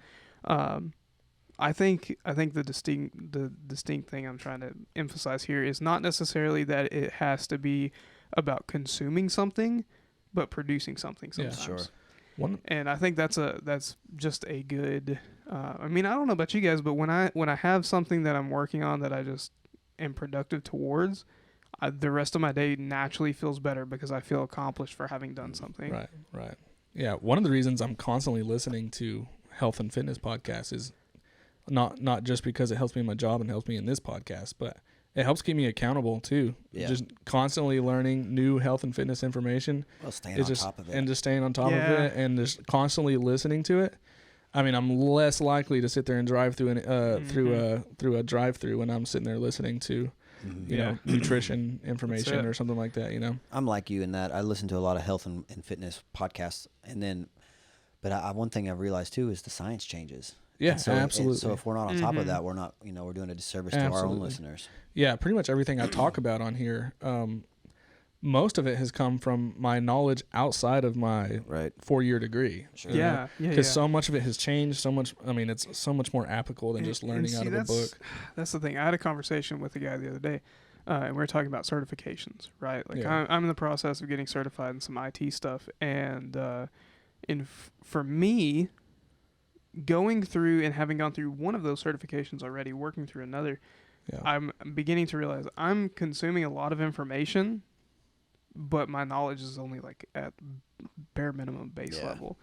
[SPEAKER 2] I think the distinct thing I'm trying to emphasize here is not necessarily that it has to be about consuming something, but producing something sometimes.
[SPEAKER 3] Yeah, sure.
[SPEAKER 2] And I think that's just a good. I don't know about you guys, but when I have something that I'm working on that I just am productive towards, the rest of my day naturally feels better because I feel accomplished for having done something.
[SPEAKER 1] Right. Yeah. One of the reasons I'm constantly listening to health and fitness podcasts is not just because it helps me in my job and helps me in this podcast, but it helps keep me accountable too. Yeah. Just constantly learning new health and fitness information.
[SPEAKER 3] Well, staying on top of it.
[SPEAKER 1] And just staying on top of it and just constantly listening to it. I'm less likely to sit there and drive through through a drive-through when I'm sitting there listening to nutrition information or something like that.
[SPEAKER 3] I'm like you in that I listen to a lot of health and fitness podcasts, but one thing I've realized too is the science changes.
[SPEAKER 1] Yeah, absolutely.
[SPEAKER 3] So if we're not on top of that, we're not, we're doing a disservice to our own listeners.
[SPEAKER 1] Yeah, pretty much everything I talk about on here, most of it has come from my knowledge outside of my 4-year degree.
[SPEAKER 3] Sure.
[SPEAKER 2] Yeah.
[SPEAKER 1] Because so much of it has changed so much. I mean, it's so much more applicable than just learning out of a book.
[SPEAKER 2] That's the thing. I had a conversation with a guy the other day, and we were talking about certifications, right? Like I'm in the process of getting certified in some IT stuff, and for me, going through and having gone through one of those certifications already, working through another, I'm beginning to realize I'm consuming a lot of information, but my knowledge is only like at bare minimum base level.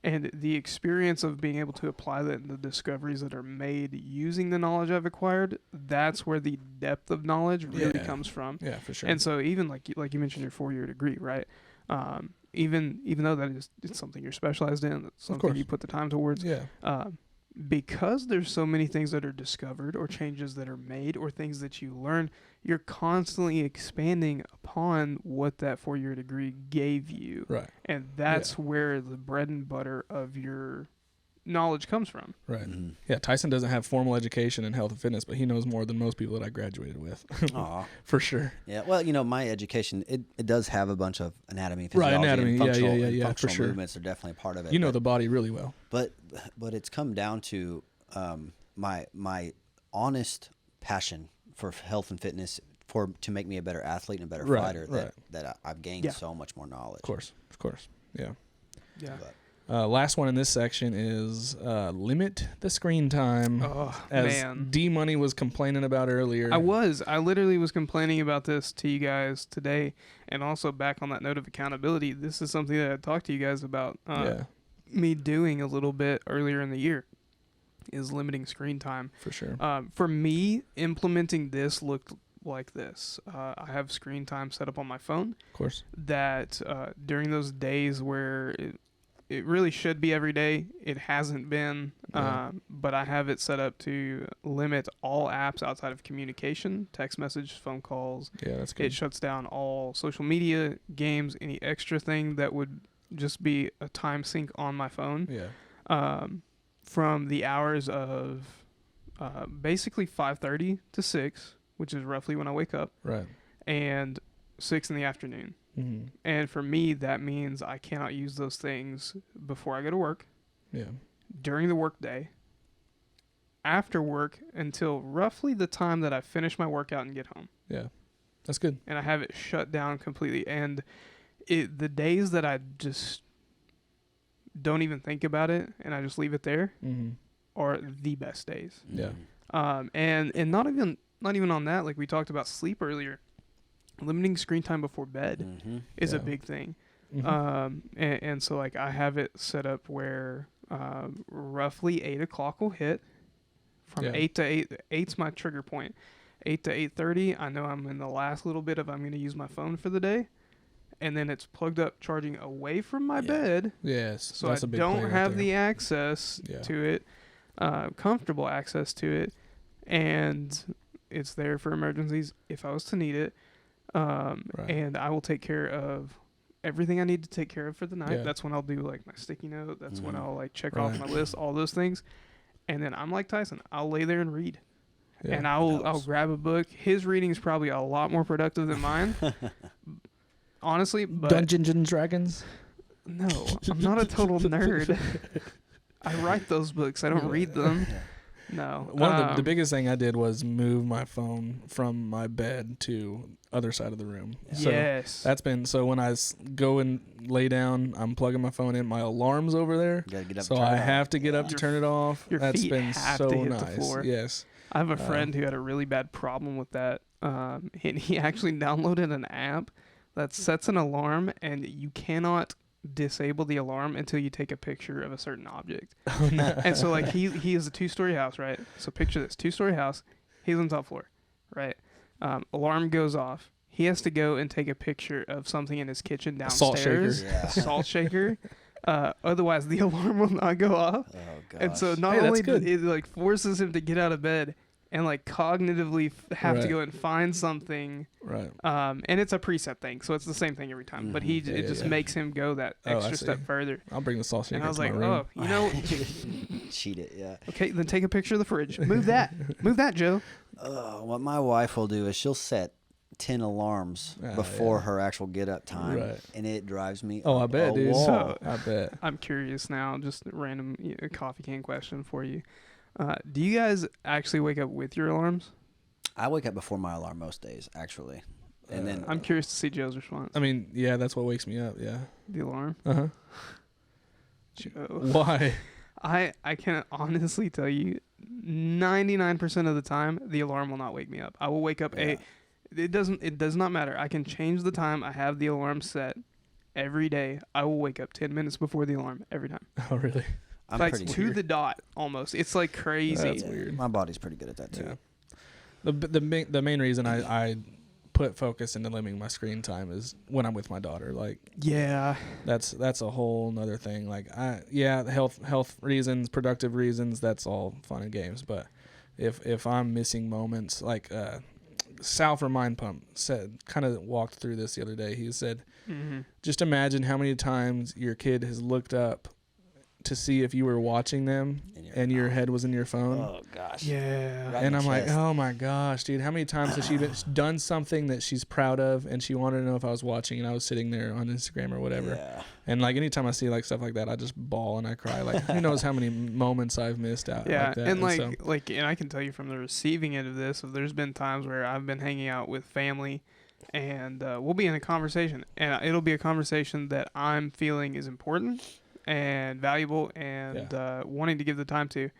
[SPEAKER 2] And the experience of being able to apply that and the discoveries that are made using the knowledge I've acquired, that's where the depth of knowledge really comes from.
[SPEAKER 1] Yeah, for sure.
[SPEAKER 2] And so even like you mentioned your 4-year degree, right? Even though that is it's something you're specialized in, it's something you put the time towards.
[SPEAKER 1] Yeah.
[SPEAKER 2] Because there's so many things that are discovered or changes that are made or things that you learn, you're constantly expanding upon what that 4-year degree gave you.
[SPEAKER 1] Right.
[SPEAKER 2] And that's where the bread and butter of your knowledge comes from.
[SPEAKER 1] Right. Mm-hmm. Yeah, Tyson doesn't have formal education in health and fitness, but he knows more than most people that I graduated with. For sure.
[SPEAKER 3] Yeah, well, my education, it does have a bunch of anatomy, physiology, and functional movements are definitely a part of it.
[SPEAKER 1] You know the body really well.
[SPEAKER 3] But it's come down to my honest passion for health and fitness to make me a better athlete and a better fighter that I've gained so much more knowledge.
[SPEAKER 1] Of course. Yeah.
[SPEAKER 2] Yeah.
[SPEAKER 1] Last one in this section is limit the screen time.
[SPEAKER 2] Oh,
[SPEAKER 1] as D-Money was complaining about earlier.
[SPEAKER 2] I literally was complaining about this to you guys today, and also back on that note of accountability, this is something that I talked to you guys about me doing a little bit earlier in the year, is limiting screen time.
[SPEAKER 1] For sure.
[SPEAKER 2] For me, implementing this looked like this. I have screen time set up on my phone.
[SPEAKER 1] Of course.
[SPEAKER 2] That during those days where it really should be every day. It hasn't been, but I have it set up to limit all apps outside of communication, text message, phone calls.
[SPEAKER 1] Yeah, that's good.
[SPEAKER 2] It shuts down all social media, games, any extra thing that would just be a time sink on my phone.
[SPEAKER 1] Yeah.
[SPEAKER 2] From the hours of basically 5:30 to 6, which is roughly when I wake up.
[SPEAKER 1] Right.
[SPEAKER 2] And 6 in the afternoon. Mm-hmm. And for me, that means I cannot use those things before I go to work.
[SPEAKER 1] Yeah.
[SPEAKER 2] During the work day. After work until roughly the time that I finish my workout and get home.
[SPEAKER 1] Yeah. That's good.
[SPEAKER 2] And I have it shut down completely. And the days that I just don't even think about it and I just leave it there are the best days.
[SPEAKER 1] Yeah.
[SPEAKER 2] And not even on that, like we talked about sleep earlier. Limiting screen time before bed is a big thing. Mm-hmm. And so like I have it set up where roughly 8 o'clock will hit. From 8 to 8, 8's my trigger point. 8 to 8:30, I know I'm in the last little bit of I'm going to use my phone for the day. And then it's plugged up charging away from my bed.
[SPEAKER 1] Yes.
[SPEAKER 2] So I don't have the access to it, comfortable access to it. And it's there for emergencies if I was to need it. And I will take care of everything I need to take care of for the night. That's when I'll do like my sticky note. That's when I'll like check off my list, all those things. And then I'm like Tyson. I'll lay there and read. Yeah, and I'll grab a book. His reading is probably a lot more productive than mine. Honestly, but
[SPEAKER 1] Dungeons and Dragons?
[SPEAKER 2] No, I'm not a total nerd. I write those books. I don't read them. No.
[SPEAKER 1] One of the biggest thing I did was move my phone from my bed to other side of the room. So that's been, so when I go and lay down, I'm plugging my phone in. My alarm's over there.
[SPEAKER 3] You gotta get up
[SPEAKER 1] so I have to get up to turn it off. That's been so nice.
[SPEAKER 2] The floor.
[SPEAKER 1] Yes.
[SPEAKER 2] I have a friend who had a really bad problem with that. And he actually downloaded an app that sets an alarm, and you cannot disable the alarm until you take a picture of a certain object. Oh, no. And so like he is a 2-story house, right? So picture this 2-story house. He's on the top floor, right? Alarm goes off. He has to go and take a picture of something in his kitchen downstairs.
[SPEAKER 1] A
[SPEAKER 2] salt shaker. Otherwise the alarm will not go off. Oh, gosh. And so not only it like forces him to get out of bed and like cognitively have to go and find something.
[SPEAKER 1] Right.
[SPEAKER 2] And it's a preset thing, so it's the same thing every time. But it just makes him go that extra step further.
[SPEAKER 1] I'll bring the sausage.
[SPEAKER 2] And I was like, oh, you know,
[SPEAKER 3] cheat it, yeah.
[SPEAKER 2] Okay, then take a picture of the fridge. Move that, Joe.
[SPEAKER 3] What my wife will do is she'll set 10 alarms before her actual get up time, and it drives me.
[SPEAKER 1] Oh, I bet, dude.
[SPEAKER 2] So,
[SPEAKER 1] I bet.
[SPEAKER 2] I'm curious now. Just a random coffee can question for you. Do you guys actually wake up with your alarms?
[SPEAKER 3] I wake up before my alarm most days, actually. And then
[SPEAKER 2] I'm curious to see Joe's response.
[SPEAKER 1] I mean, yeah, that's what wakes me up. Yeah.
[SPEAKER 2] The alarm.
[SPEAKER 1] Joe. Why?
[SPEAKER 2] I can honestly tell you, 99% of the time, the alarm will not wake me up. I will wake up It does not matter. I can change the time. I have the alarm set every day. I will wake up 10 minutes before the alarm every time.
[SPEAKER 1] Oh, really?
[SPEAKER 3] I'm
[SPEAKER 2] like
[SPEAKER 3] pretty
[SPEAKER 2] to
[SPEAKER 3] weird.
[SPEAKER 2] The dot almost. It's like crazy.
[SPEAKER 1] That's weird.
[SPEAKER 3] My body's pretty good at that too.
[SPEAKER 1] Yeah. The main reason I put focus into limiting my screen time is when I'm with my daughter. Like,
[SPEAKER 2] yeah,
[SPEAKER 1] that's a whole nother thing. Like, health reasons, productive reasons, that's all fun and games. But if I'm missing moments, like Sal from Mind Pump kind of walked through this the other day. He said, just imagine how many times your kid has looked up to see if you were watching them and your head was in your phone.
[SPEAKER 3] Oh gosh.
[SPEAKER 2] Yeah.
[SPEAKER 3] Right
[SPEAKER 1] and I'm
[SPEAKER 3] chest.
[SPEAKER 1] like, oh my gosh, dude, how many times has she done something that she's proud of and she wanted to know if I was watching and I was sitting there on Instagram or whatever.
[SPEAKER 3] Yeah.
[SPEAKER 1] And like anytime I see like stuff like that, I just bawl and I cry. Like, who knows how many moments I've missed out.
[SPEAKER 2] Yeah.
[SPEAKER 1] Like that.
[SPEAKER 2] And I can tell you from the receiving end of this, there's been times where I've been hanging out with family and we'll be in a conversation and it'll be a conversation that I'm feeling is important and valuable and wanting to give the time to,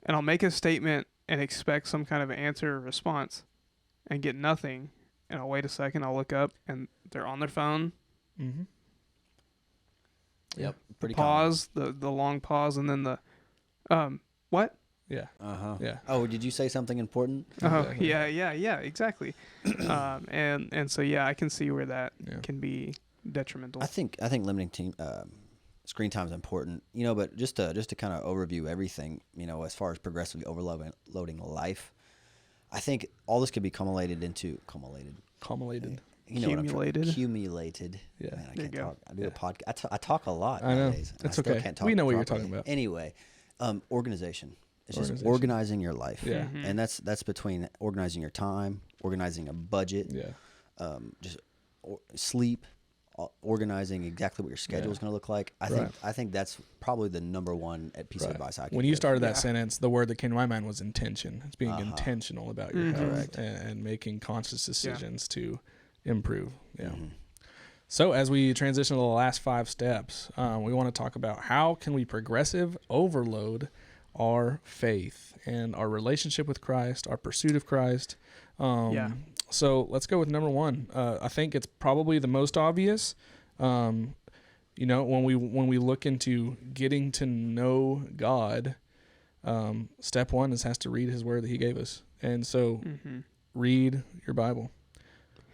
[SPEAKER 2] and I'll make a statement and expect some kind of answer or response and get nothing, and I'll wait a second, I'll look up and they're on their phone.
[SPEAKER 3] Yep. Pretty
[SPEAKER 2] pause, the long pause, and then the what?
[SPEAKER 1] Yeah.
[SPEAKER 3] Yeah. Oh, did you say something important?
[SPEAKER 2] Oh, yeah, exactly. And so I can see where that can be detrimental.
[SPEAKER 3] I think limiting screen time is important, but just to kind of overview everything, as far as progressively overloading life, I think all this could be accumulated. Accumulated.
[SPEAKER 1] Yeah.
[SPEAKER 3] Man, I can't talk. I do a podcast. I talk a lot nowadays.
[SPEAKER 1] It's okay.
[SPEAKER 3] Can't talk
[SPEAKER 1] we know what
[SPEAKER 3] properly.
[SPEAKER 1] you're talking about.
[SPEAKER 3] Anyway, organization. It's just organizing your life.
[SPEAKER 1] Yeah.
[SPEAKER 3] And that's between organizing your time, organizing a budget.
[SPEAKER 1] Yeah.
[SPEAKER 3] Sleep. Organizing exactly what your schedule is going to look like. I think that's probably the number one piece of advice I can
[SPEAKER 1] When you
[SPEAKER 3] give.
[SPEAKER 1] started that sentence, the word that came to my mind was intention. It's being intentional about your health and making conscious decisions to improve. Yeah. So as we transition to the last 5 steps, we want to talk about how can we progressive overload our faith and our relationship with Christ, our pursuit of Christ. So let's go with number 1. I think it's probably the most obvious. When we look into getting to know God, step 1 has to read His Word that He gave us, and so read your Bible.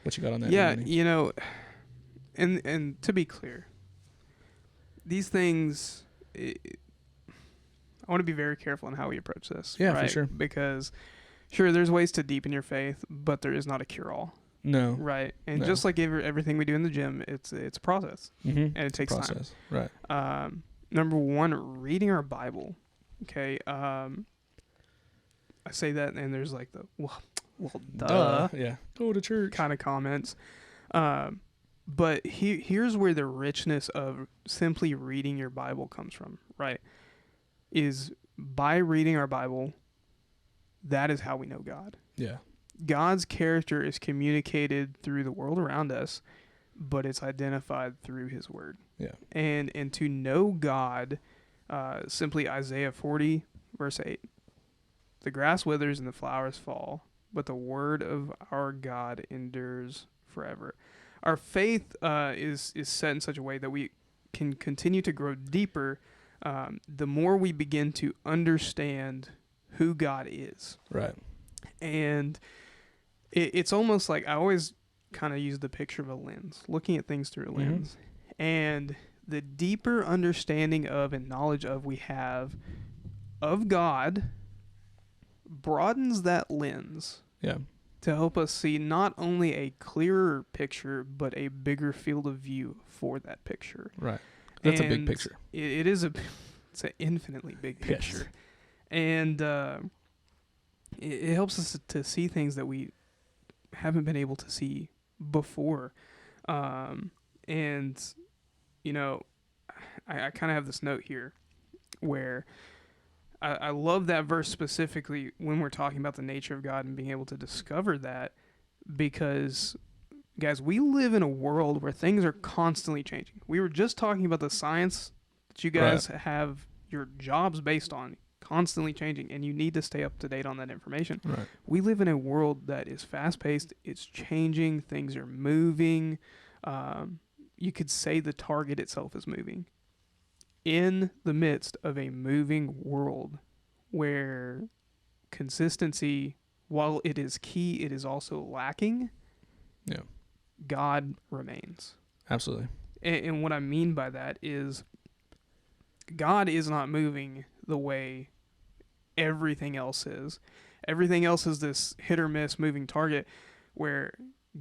[SPEAKER 1] What you got on that?
[SPEAKER 2] Yeah, and to be clear, these things, I want to be very careful in how we approach this.
[SPEAKER 1] Yeah,
[SPEAKER 2] right?
[SPEAKER 1] for sure.
[SPEAKER 2] Because sure, there's ways to deepen your faith, but there is not a cure-all.
[SPEAKER 1] No.
[SPEAKER 2] Right. And just like everything we do in the gym, it's a process. And it takes time.
[SPEAKER 1] Right.
[SPEAKER 2] Number 1, reading our Bible. Okay. I say that and there's like the, well, duh.
[SPEAKER 1] Yeah. Go to church.
[SPEAKER 2] Kind of comments. But here's where the richness of simply reading your Bible comes from, right? Is by reading our Bible, that is how we know God.
[SPEAKER 1] Yeah.
[SPEAKER 2] God's character is communicated through the world around us, but it's identified through His Word.
[SPEAKER 1] Yeah.
[SPEAKER 2] And to know God, simply Isaiah 40, verse 8. The grass withers and the flowers fall, but the word of our God endures forever. Our faith is set in such a way that we can continue to grow deeper the more we begin to understand who God is.
[SPEAKER 1] Right.
[SPEAKER 2] And it's almost like I always kind of use the picture of a lens, looking at things through a lens. And the deeper understanding of and knowledge of we have of God broadens that lens.
[SPEAKER 1] Yeah.
[SPEAKER 2] To help us see not only a clearer picture, but a bigger field of view for that picture.
[SPEAKER 1] Right. That's a big picture.
[SPEAKER 2] It's an infinitely big picture.
[SPEAKER 1] Yes.
[SPEAKER 2] And it helps us to see things that we haven't been able to see before. And, you know, I kind of have this note here where I love that verse specifically when we're talking about the nature of God and being able to discover that, because, guys, we live in a world where things are constantly changing. We were just talking about the science that you guys have your jobs based on constantly changing, and you need to stay up to date on that information.
[SPEAKER 1] Right.
[SPEAKER 2] We live in a world that is fast-paced. It's changing. Things are moving. You could say the target itself is moving. In the midst of a moving world where consistency, while it is key, it is also lacking.
[SPEAKER 1] Yeah.
[SPEAKER 2] God remains.
[SPEAKER 1] Absolutely.
[SPEAKER 2] And what I mean by that is God is not moving the way everything else is. Everything else is this hit or miss moving target, where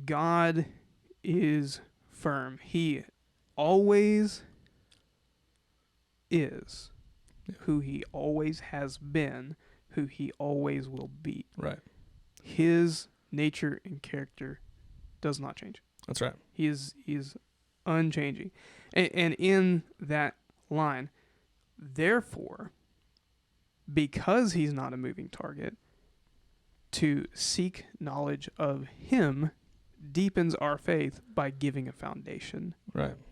[SPEAKER 2] God is firm. He always is who he always has been, who he always will be.
[SPEAKER 1] Right.
[SPEAKER 2] His nature and character does not change.
[SPEAKER 1] That's right.
[SPEAKER 2] He is unchanging. And in that line, therefore, because he's not a moving target, to seek knowledge of him deepens our faith by giving a foundation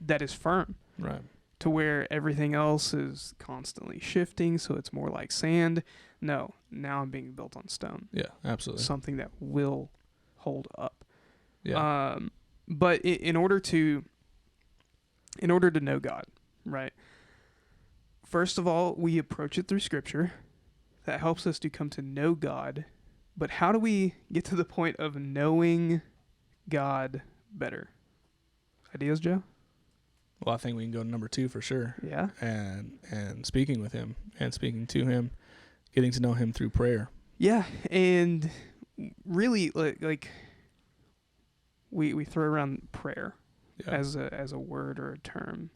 [SPEAKER 2] that is firm.
[SPEAKER 1] Right.
[SPEAKER 2] To where everything else is constantly shifting, so it's more like sand. No, now I'm being built on stone.
[SPEAKER 1] Yeah, absolutely.
[SPEAKER 2] Something that will hold up.
[SPEAKER 1] Yeah.
[SPEAKER 2] But in order to know God, right? First of all, we approach it through Scripture. That helps us to come to know God. But how do we get to the point of knowing God better? Ideas, Joe?
[SPEAKER 1] Well, I think we can go to number 2 for sure.
[SPEAKER 2] Yeah.
[SPEAKER 1] And speaking with him and speaking to him, getting to know him through prayer.
[SPEAKER 2] Yeah, and really, like we throw around prayer as a word or a term.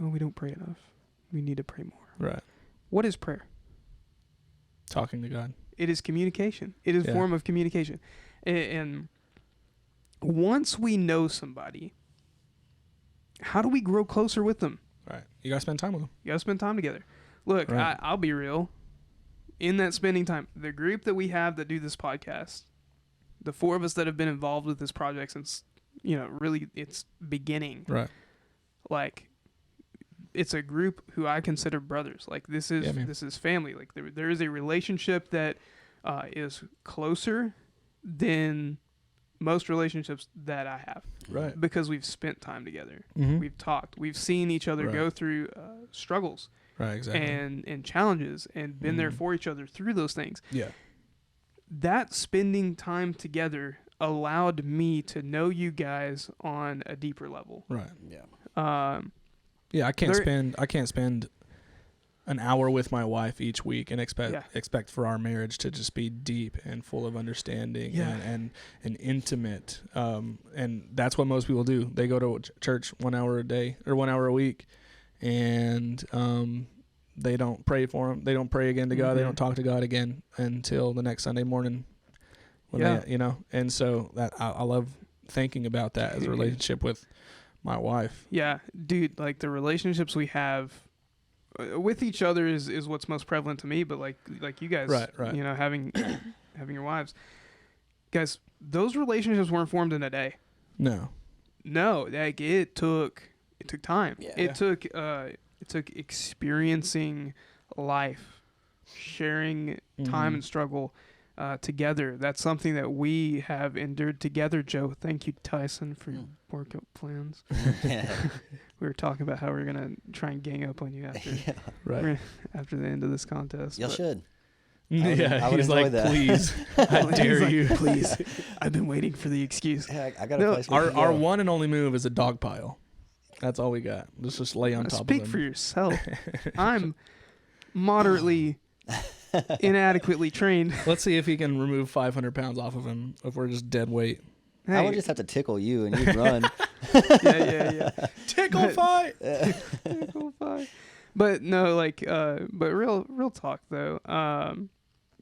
[SPEAKER 2] Oh, we don't pray enough. We need to pray more.
[SPEAKER 1] Right.
[SPEAKER 2] What is prayer?
[SPEAKER 1] Talking to God.
[SPEAKER 2] It is communication. It is a form of communication. And once we know somebody, how do we grow closer with them?
[SPEAKER 1] Right. You got to spend time with them.
[SPEAKER 2] You got to spend time together. Look, I'll be real. In that spending time, the group that we have that do this podcast, the 4 of us that have been involved with this project since, really its beginning.
[SPEAKER 1] Right.
[SPEAKER 2] Like, it's a group who I consider brothers. Like, this is family. Like, there is a relationship that is closer than most relationships that I have.
[SPEAKER 1] Right.
[SPEAKER 2] Because we've spent time together.
[SPEAKER 1] Mm-hmm.
[SPEAKER 2] We've talked. We've seen each other go through struggles.
[SPEAKER 1] Right, exactly.
[SPEAKER 2] And challenges and been there for each other through those things.
[SPEAKER 1] Yeah.
[SPEAKER 2] That spending time together allowed me to know you guys on a deeper level.
[SPEAKER 1] Right.
[SPEAKER 3] Yeah.
[SPEAKER 1] Yeah, I can't spend an hour with my wife each week and expect for our marriage to just be deep and full of understanding and intimate. And that's what most people do. They go to church 1 hour a day or 1 hour a week, and they don't pray for them. They don't pray again to God. Mm-hmm. They don't talk to God again until the next Sunday morning. And so that I love thinking about that as a relationship with my wife. Yeah,
[SPEAKER 2] dude, like the relationships we have with each other is what's most prevalent to me, but like you guys,
[SPEAKER 1] right.
[SPEAKER 2] Having your wives, guys, those relationships weren't formed in a day.
[SPEAKER 1] No,
[SPEAKER 2] like it took time.
[SPEAKER 3] Yeah.
[SPEAKER 2] It took experiencing life, sharing time and struggle together. That's something that we have endured together, Joe. Thank you, Tyson, for your workout plans. We were talking about how we were going to try and gang up on you after the end of this contest.
[SPEAKER 3] You should.
[SPEAKER 1] I would he's like, that. Please, I dare you.
[SPEAKER 2] Please. I've been waiting for the excuse.
[SPEAKER 3] Yeah, I got a place where
[SPEAKER 1] our one and only move is a dog pile. That's all we got. Let's just lay on top of them.
[SPEAKER 2] Speak for yourself. I'm moderately inadequately trained.
[SPEAKER 1] Let's see if he can remove 500 pounds off of him if we're just dead weight.
[SPEAKER 3] Hey. I would just have to tickle you and you'd run.
[SPEAKER 2] Yeah.
[SPEAKER 1] Tickle fight.
[SPEAKER 2] Tickle fight. But no, but real talk though.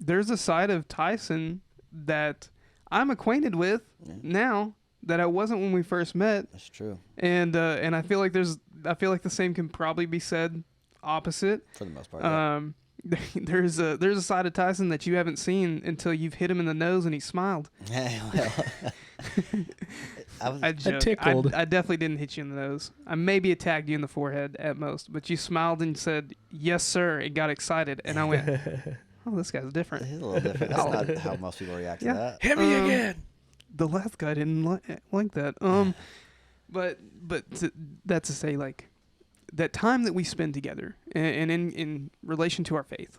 [SPEAKER 2] There's a side of Tyson that I'm acquainted with now that I wasn't when we first met.
[SPEAKER 3] That's true.
[SPEAKER 2] And I feel like the same can probably be said opposite.
[SPEAKER 3] For the most part. Yeah.
[SPEAKER 2] There's a side of Tyson that you haven't seen until you've hit him in the nose and he smiled. I tickled. I definitely didn't hit you in the nose. I maybe attacked you in the forehead at most, but you smiled and said, "Yes, sir," and got excited. And I went, "Oh, this guy's different."
[SPEAKER 3] He's a little different. That's not how most people react to that.
[SPEAKER 1] Hit me again.
[SPEAKER 2] The last guy didn't like that. But that's to say, like, that time that we spend together, and in relation to our faith,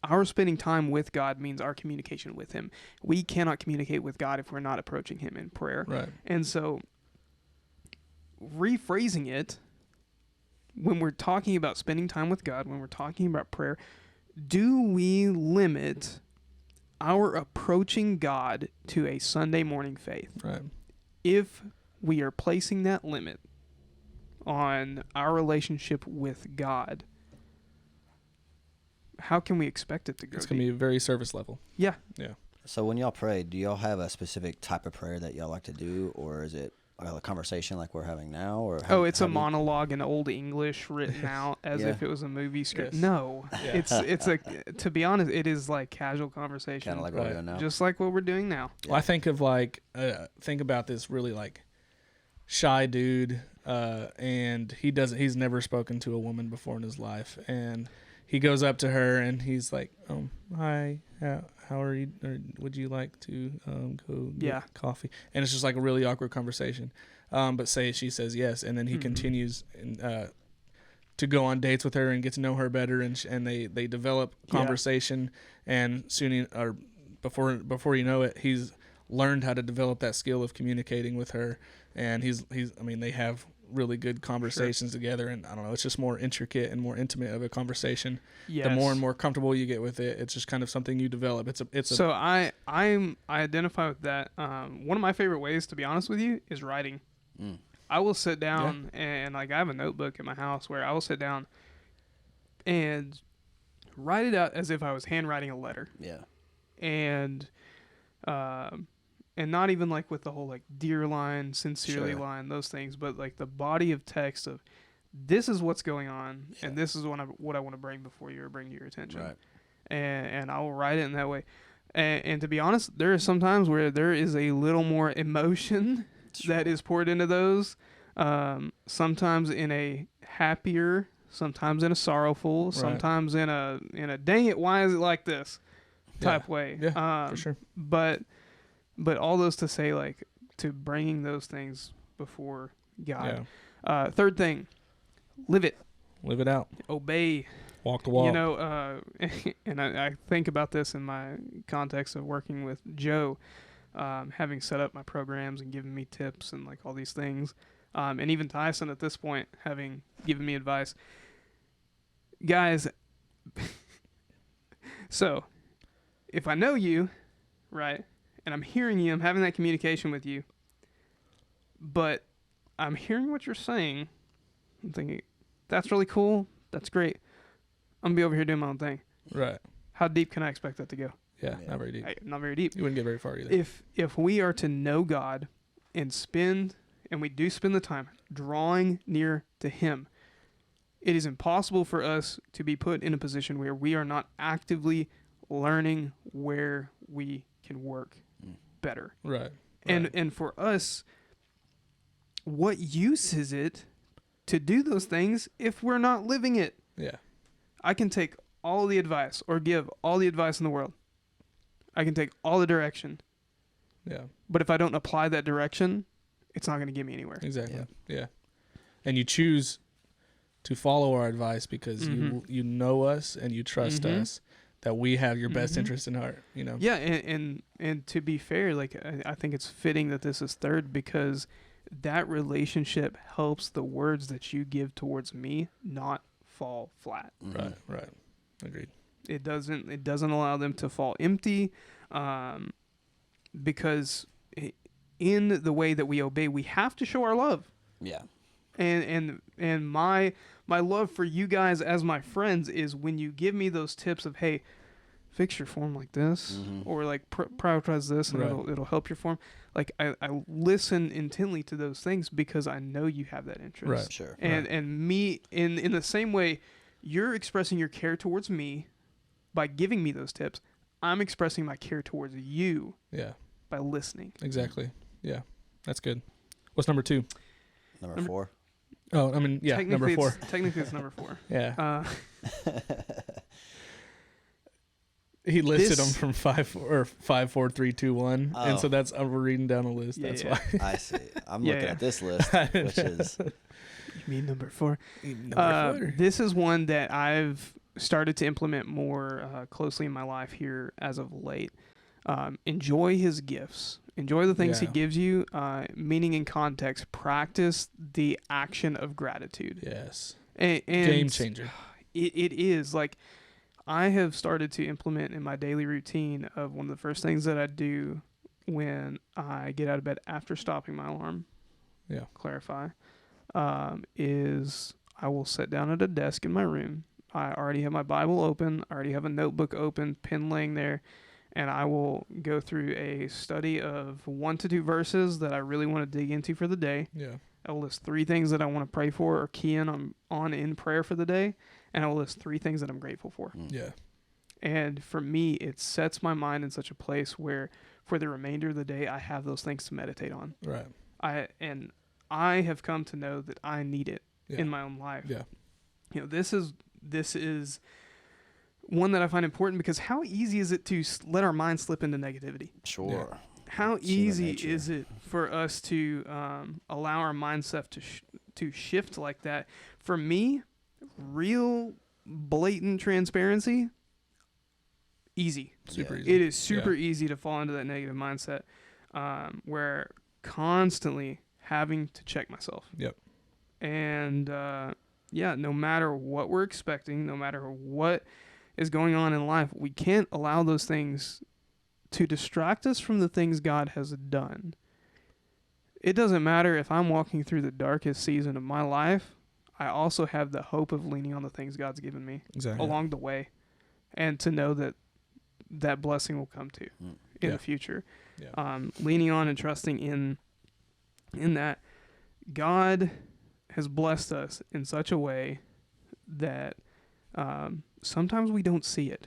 [SPEAKER 2] our spending time with God means our communication with Him. We cannot communicate with God if we're not approaching Him in prayer.
[SPEAKER 1] Right.
[SPEAKER 2] And so, rephrasing it, when we're talking about spending time with God, when we're talking about prayer, do we limit our approaching God to a Sunday morning faith?
[SPEAKER 1] Right.
[SPEAKER 2] If we are placing that limit on our relationship with God, how can we expect it to go?
[SPEAKER 1] It's going to be very service level.
[SPEAKER 2] Yeah.
[SPEAKER 1] Yeah.
[SPEAKER 3] So when y'all pray, do y'all have a specific type of prayer that y'all like to do, or is it a conversation like we're having now? Or
[SPEAKER 2] it's a monologue in Old English written out as if it was a movie script.
[SPEAKER 1] Yes.
[SPEAKER 2] No, it's to be honest, it is like casual conversation,
[SPEAKER 3] kind of like what we're doing now,
[SPEAKER 2] just like what we're doing now.
[SPEAKER 1] Well, I think of think about this really like shy dude, and he's never spoken to a woman before in his life, and he goes up to her and he's like, "Hi, how are you? Or would you like to go get coffee?" And it's just like a really awkward conversation. But she says yes, and then he continues to go on dates with her and get to know her better, and they develop conversation, and soon or before you know it, he's learned how to develop that skill of communicating with her, and they have really good conversations together, and I don't know, it's just more intricate and more intimate of a conversation.
[SPEAKER 2] Yes.
[SPEAKER 1] The more and more comfortable you get with it, it's just kind of something you develop. So
[SPEAKER 2] I identify with that. One of my favorite ways, to be honest with you, is writing. I will sit down and like I have a notebook in my house where I will sit down and write it out as if I was handwriting a letter.
[SPEAKER 3] Yeah.
[SPEAKER 2] And not even like with the whole like dear line, sincerely line, those things, but like the body of text of this is what's going on, and this is what I want to bring before you or bring to your attention.
[SPEAKER 3] Right.
[SPEAKER 2] And I will write it in that way. And to be honest, there are some times where there is a little more emotion that is poured into those. Sometimes in a happier, sometimes in a sorrowful, sometimes in a dang it, why is it like this type way.
[SPEAKER 1] Yeah, for sure.
[SPEAKER 2] But all those to say, like, to bringing those things before God. Yeah. Third thing, live it.
[SPEAKER 1] Live it out.
[SPEAKER 2] Obey.
[SPEAKER 1] Walk the walk.
[SPEAKER 2] You know, and I think about this in my context of working with Joe, having set up my programs and giving me tips and like all these things, and even Tyson at this point having given me advice. Guys, so if I know you, right, and I'm hearing you, I'm having that communication with you, but I'm hearing what you're saying, I'm thinking, that's really cool, that's great, I'm going to be over here doing my own thing.
[SPEAKER 1] Right.
[SPEAKER 2] How deep can I expect that to go?
[SPEAKER 1] Yeah, not very deep.
[SPEAKER 2] Not very deep.
[SPEAKER 1] You wouldn't get very far either.
[SPEAKER 2] If we are to know God and we do spend the time drawing near to Him, it is impossible for us to be put in a position where we are not actively learning where we can work better.
[SPEAKER 1] Right.
[SPEAKER 2] And for us, what use is it to do those things if we're not living it?
[SPEAKER 1] Yeah.
[SPEAKER 2] I can take all the advice or give all the advice in the world. I can take all the direction.
[SPEAKER 1] Yeah.
[SPEAKER 2] But if I don't apply that direction, it's not going to get me anywhere.
[SPEAKER 1] Exactly. Yeah. And you choose to follow our advice because you know us and you trust us, that we have your best interest in heart, you know?
[SPEAKER 2] Yeah, and to be fair, like I think it's fitting that this is third because that relationship helps the words that you give towards me not fall flat.
[SPEAKER 1] Right. Agreed.
[SPEAKER 2] It doesn't allow them to fall empty, because in the way that we obey, we have to show our love.
[SPEAKER 3] Yeah.
[SPEAKER 2] And my love for you guys as my friends is when you give me those tips of, hey, fix your form like this, or like prioritize this, and it'll help your form. Like I listen intently to those things because I know you have that interest.
[SPEAKER 3] Right. Sure.
[SPEAKER 2] And me in the same way, you're expressing your care towards me by giving me those tips. I'm expressing my care towards you.
[SPEAKER 1] Yeah.
[SPEAKER 2] By listening.
[SPEAKER 1] Exactly. Yeah. That's good. What's number 2?
[SPEAKER 3] Number 4.
[SPEAKER 1] Oh, I mean, yeah, number 4.
[SPEAKER 2] Technically, it's number 4.
[SPEAKER 1] Yeah. He listed them from 5 or 5, 4, 3, 2, 1, and so that's we're reading down a list. That's why.
[SPEAKER 3] I see. I'm looking at this list, which is.
[SPEAKER 2] You mean number 4? Number 4. This is one that I've started to implement more closely in my life here as of late. Enjoy his gifts. Enjoy the things he gives you. Meaning and context. Practice the action of gratitude.
[SPEAKER 1] Yes.
[SPEAKER 2] And
[SPEAKER 1] game changer.
[SPEAKER 2] It is. Like, I have started to implement in my daily routine of one of the first things that I do when I get out of bed after stopping my alarm.
[SPEAKER 1] Yeah.
[SPEAKER 2] Clarify. Is I will sit down at a desk in my room. I already have my Bible open. I already have a notebook open, pen laying there. And I will go through a study of 1 to 2 verses that I really want to dig into for the day.
[SPEAKER 1] Yeah.
[SPEAKER 2] I will list 3 things that I want to pray for or key in on in prayer for the day. And I will list 3 things that I'm grateful for.
[SPEAKER 1] Yeah.
[SPEAKER 2] And for me, it sets my mind in such a place where for the remainder of the day, I have those things to meditate on.
[SPEAKER 1] Right.
[SPEAKER 2] I have come to know that I need it in my own life.
[SPEAKER 1] Yeah.
[SPEAKER 2] You know, this is one that I find important because how easy is it to let our mind slip into negativity?
[SPEAKER 3] Sure.
[SPEAKER 2] Yeah. How easy is it for us to allow our mindset to shift like that? For me, real blatant transparency, easy.
[SPEAKER 1] Super easy.
[SPEAKER 2] It is super easy to fall into that negative mindset where constantly having to check myself.
[SPEAKER 1] Yep.
[SPEAKER 2] And no matter what we're expecting, no matter what is going on in life, we can't allow those things to distract us from the things God has done. It doesn't matter if I'm walking through the darkest season of my life, I also have the hope of leaning on the things God's given me along the way, and to know that blessing will come to in the future. Yeah. Leaning on and trusting in that God has blessed us in such a way that sometimes we don't see it.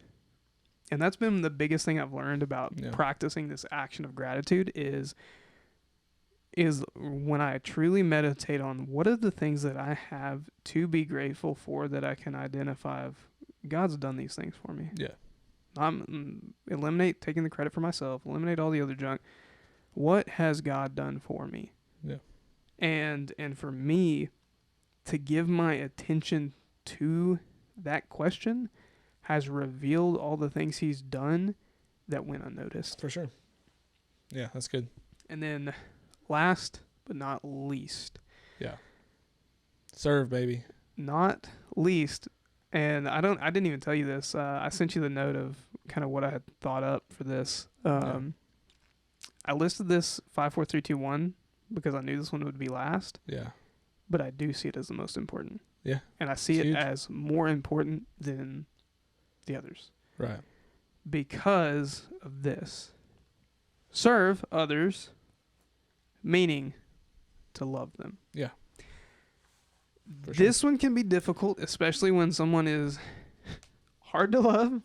[SPEAKER 2] And that's been the biggest thing I've learned about practicing this action of gratitude is when I truly meditate on what are the things that I have to be grateful for, that I can identify of God's done these things for me.
[SPEAKER 1] Yeah.
[SPEAKER 2] Eliminate taking the credit for myself, eliminate all the other junk. What has God done for me?
[SPEAKER 1] Yeah.
[SPEAKER 2] And for me to give my attention to that question has revealed all the things he's done that went unnoticed.
[SPEAKER 1] For sure. Yeah, that's good.
[SPEAKER 2] And then last but not least.
[SPEAKER 1] Yeah. Serve, baby.
[SPEAKER 2] Not least. And I didn't even tell you this. I sent you the note of kind of what I had thought up for this. I listed this 5, 4, 3, 2, 1 because I knew this one would be last.
[SPEAKER 1] Yeah.
[SPEAKER 2] But I do see it as the most important.
[SPEAKER 1] Yeah.
[SPEAKER 2] And I see it as more important than the others.
[SPEAKER 1] Right.
[SPEAKER 2] Because of this. Serve others, meaning to love them.
[SPEAKER 1] Yeah.
[SPEAKER 2] This one can be difficult, especially when someone is hard to love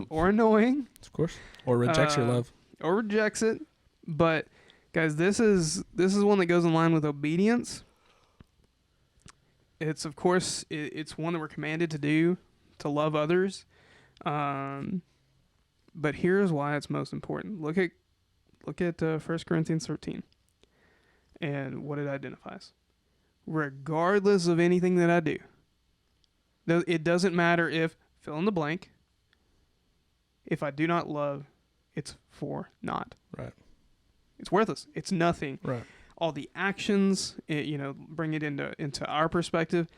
[SPEAKER 2] or annoying.
[SPEAKER 1] Of course. Or rejects your love.
[SPEAKER 2] Or rejects it. But, guys, this is one that goes in line with obedience. It's, of course, it's one that we're commanded to do, to love others. But here's why it's most important. Look at 1 Corinthians 13 and what it identifies. Regardless of anything that I do, it doesn't matter if, fill in the blank, if I do not love, it's for naught.
[SPEAKER 1] Right.
[SPEAKER 2] It's worthless. It's nothing.
[SPEAKER 1] Right.
[SPEAKER 2] All the actions, bring it into our perspective,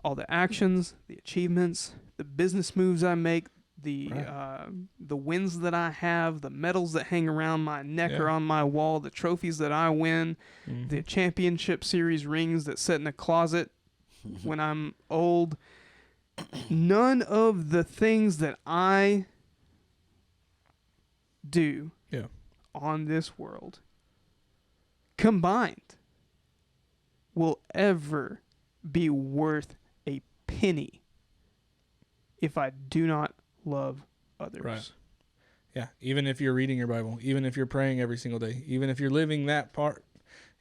[SPEAKER 2] all the actions, the achievements, the business moves I make, the wins that I have, the medals that hang around my neck or on my wall, the trophies that I win, the championship series rings that sit in a closet when I'm old. None of the things that I do on this world combined will ever be worth a penny if I do not love others.
[SPEAKER 1] Right. Yeah. Even if you're reading your Bible, even if you're praying every single day, even if you're living that part,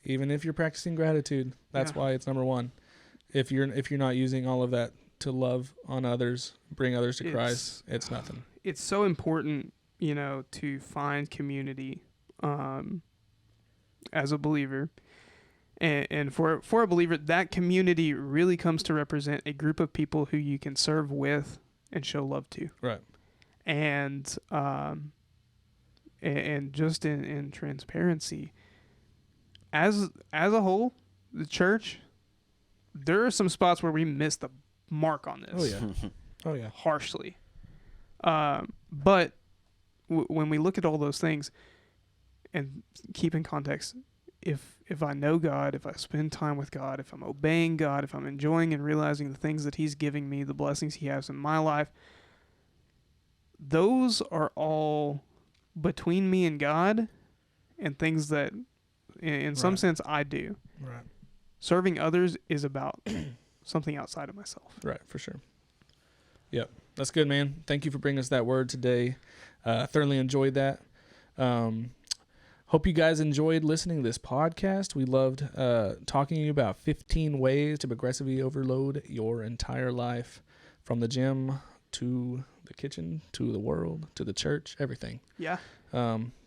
[SPEAKER 1] even if you're practicing gratitude, that's why it's number one. If you're not using all of that to love on others, bring others to Christ, it's nothing. It's
[SPEAKER 2] so important, to find community as a believer. And for a believer, that community really comes to represent a group of people who you can serve with and show love to.
[SPEAKER 1] Right.
[SPEAKER 2] And just in transparency, as a whole, the church, there are some spots where we miss the mark on this.
[SPEAKER 1] Oh yeah.
[SPEAKER 2] Harshly. But when we look at all those things and keep in context, if I know God, if I spend time with God, if I'm obeying God, if I'm enjoying and realizing the things that He's giving me, the blessings He has in my life, those are all between me and God and things that in some sense I do.
[SPEAKER 1] Right.
[SPEAKER 2] Serving others is about something outside of myself.
[SPEAKER 1] Right, for sure. Yep. That's good, man. Thank you for bringing us that word today. Thoroughly enjoyed that. Hope you guys enjoyed listening to this podcast. We loved talking to you about 15 ways to progressively overload your entire life, from the gym to the kitchen to the world to the church, everything.
[SPEAKER 2] Yeah.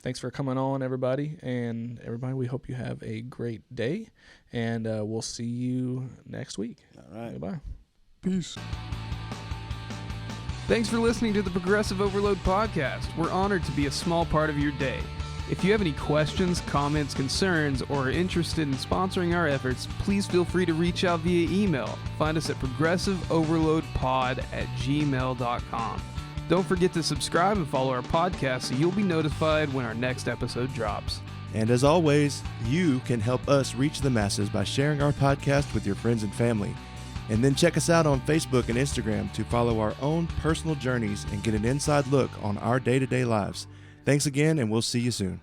[SPEAKER 1] Thanks for coming on, everybody. And everybody, we hope you have a great day. And we'll see you next week.
[SPEAKER 3] All right.
[SPEAKER 1] Goodbye.
[SPEAKER 2] Peace. Thanks for listening to the Progressive Overload Podcast. We're honored to be a small part of your day. If you have any questions, comments, concerns, or are interested in sponsoring our efforts, please feel free to reach out via email. Find us at progressiveoverloadpod@gmail.com. Don't forget to subscribe and follow our podcast so you'll be notified when our next episode drops.
[SPEAKER 4] And as always, you can help us reach the masses by sharing our podcast with your friends and family. And then check us out on Facebook and Instagram to follow our own personal journeys and get an inside look on our day-to-day lives. Thanks again, and we'll see you soon.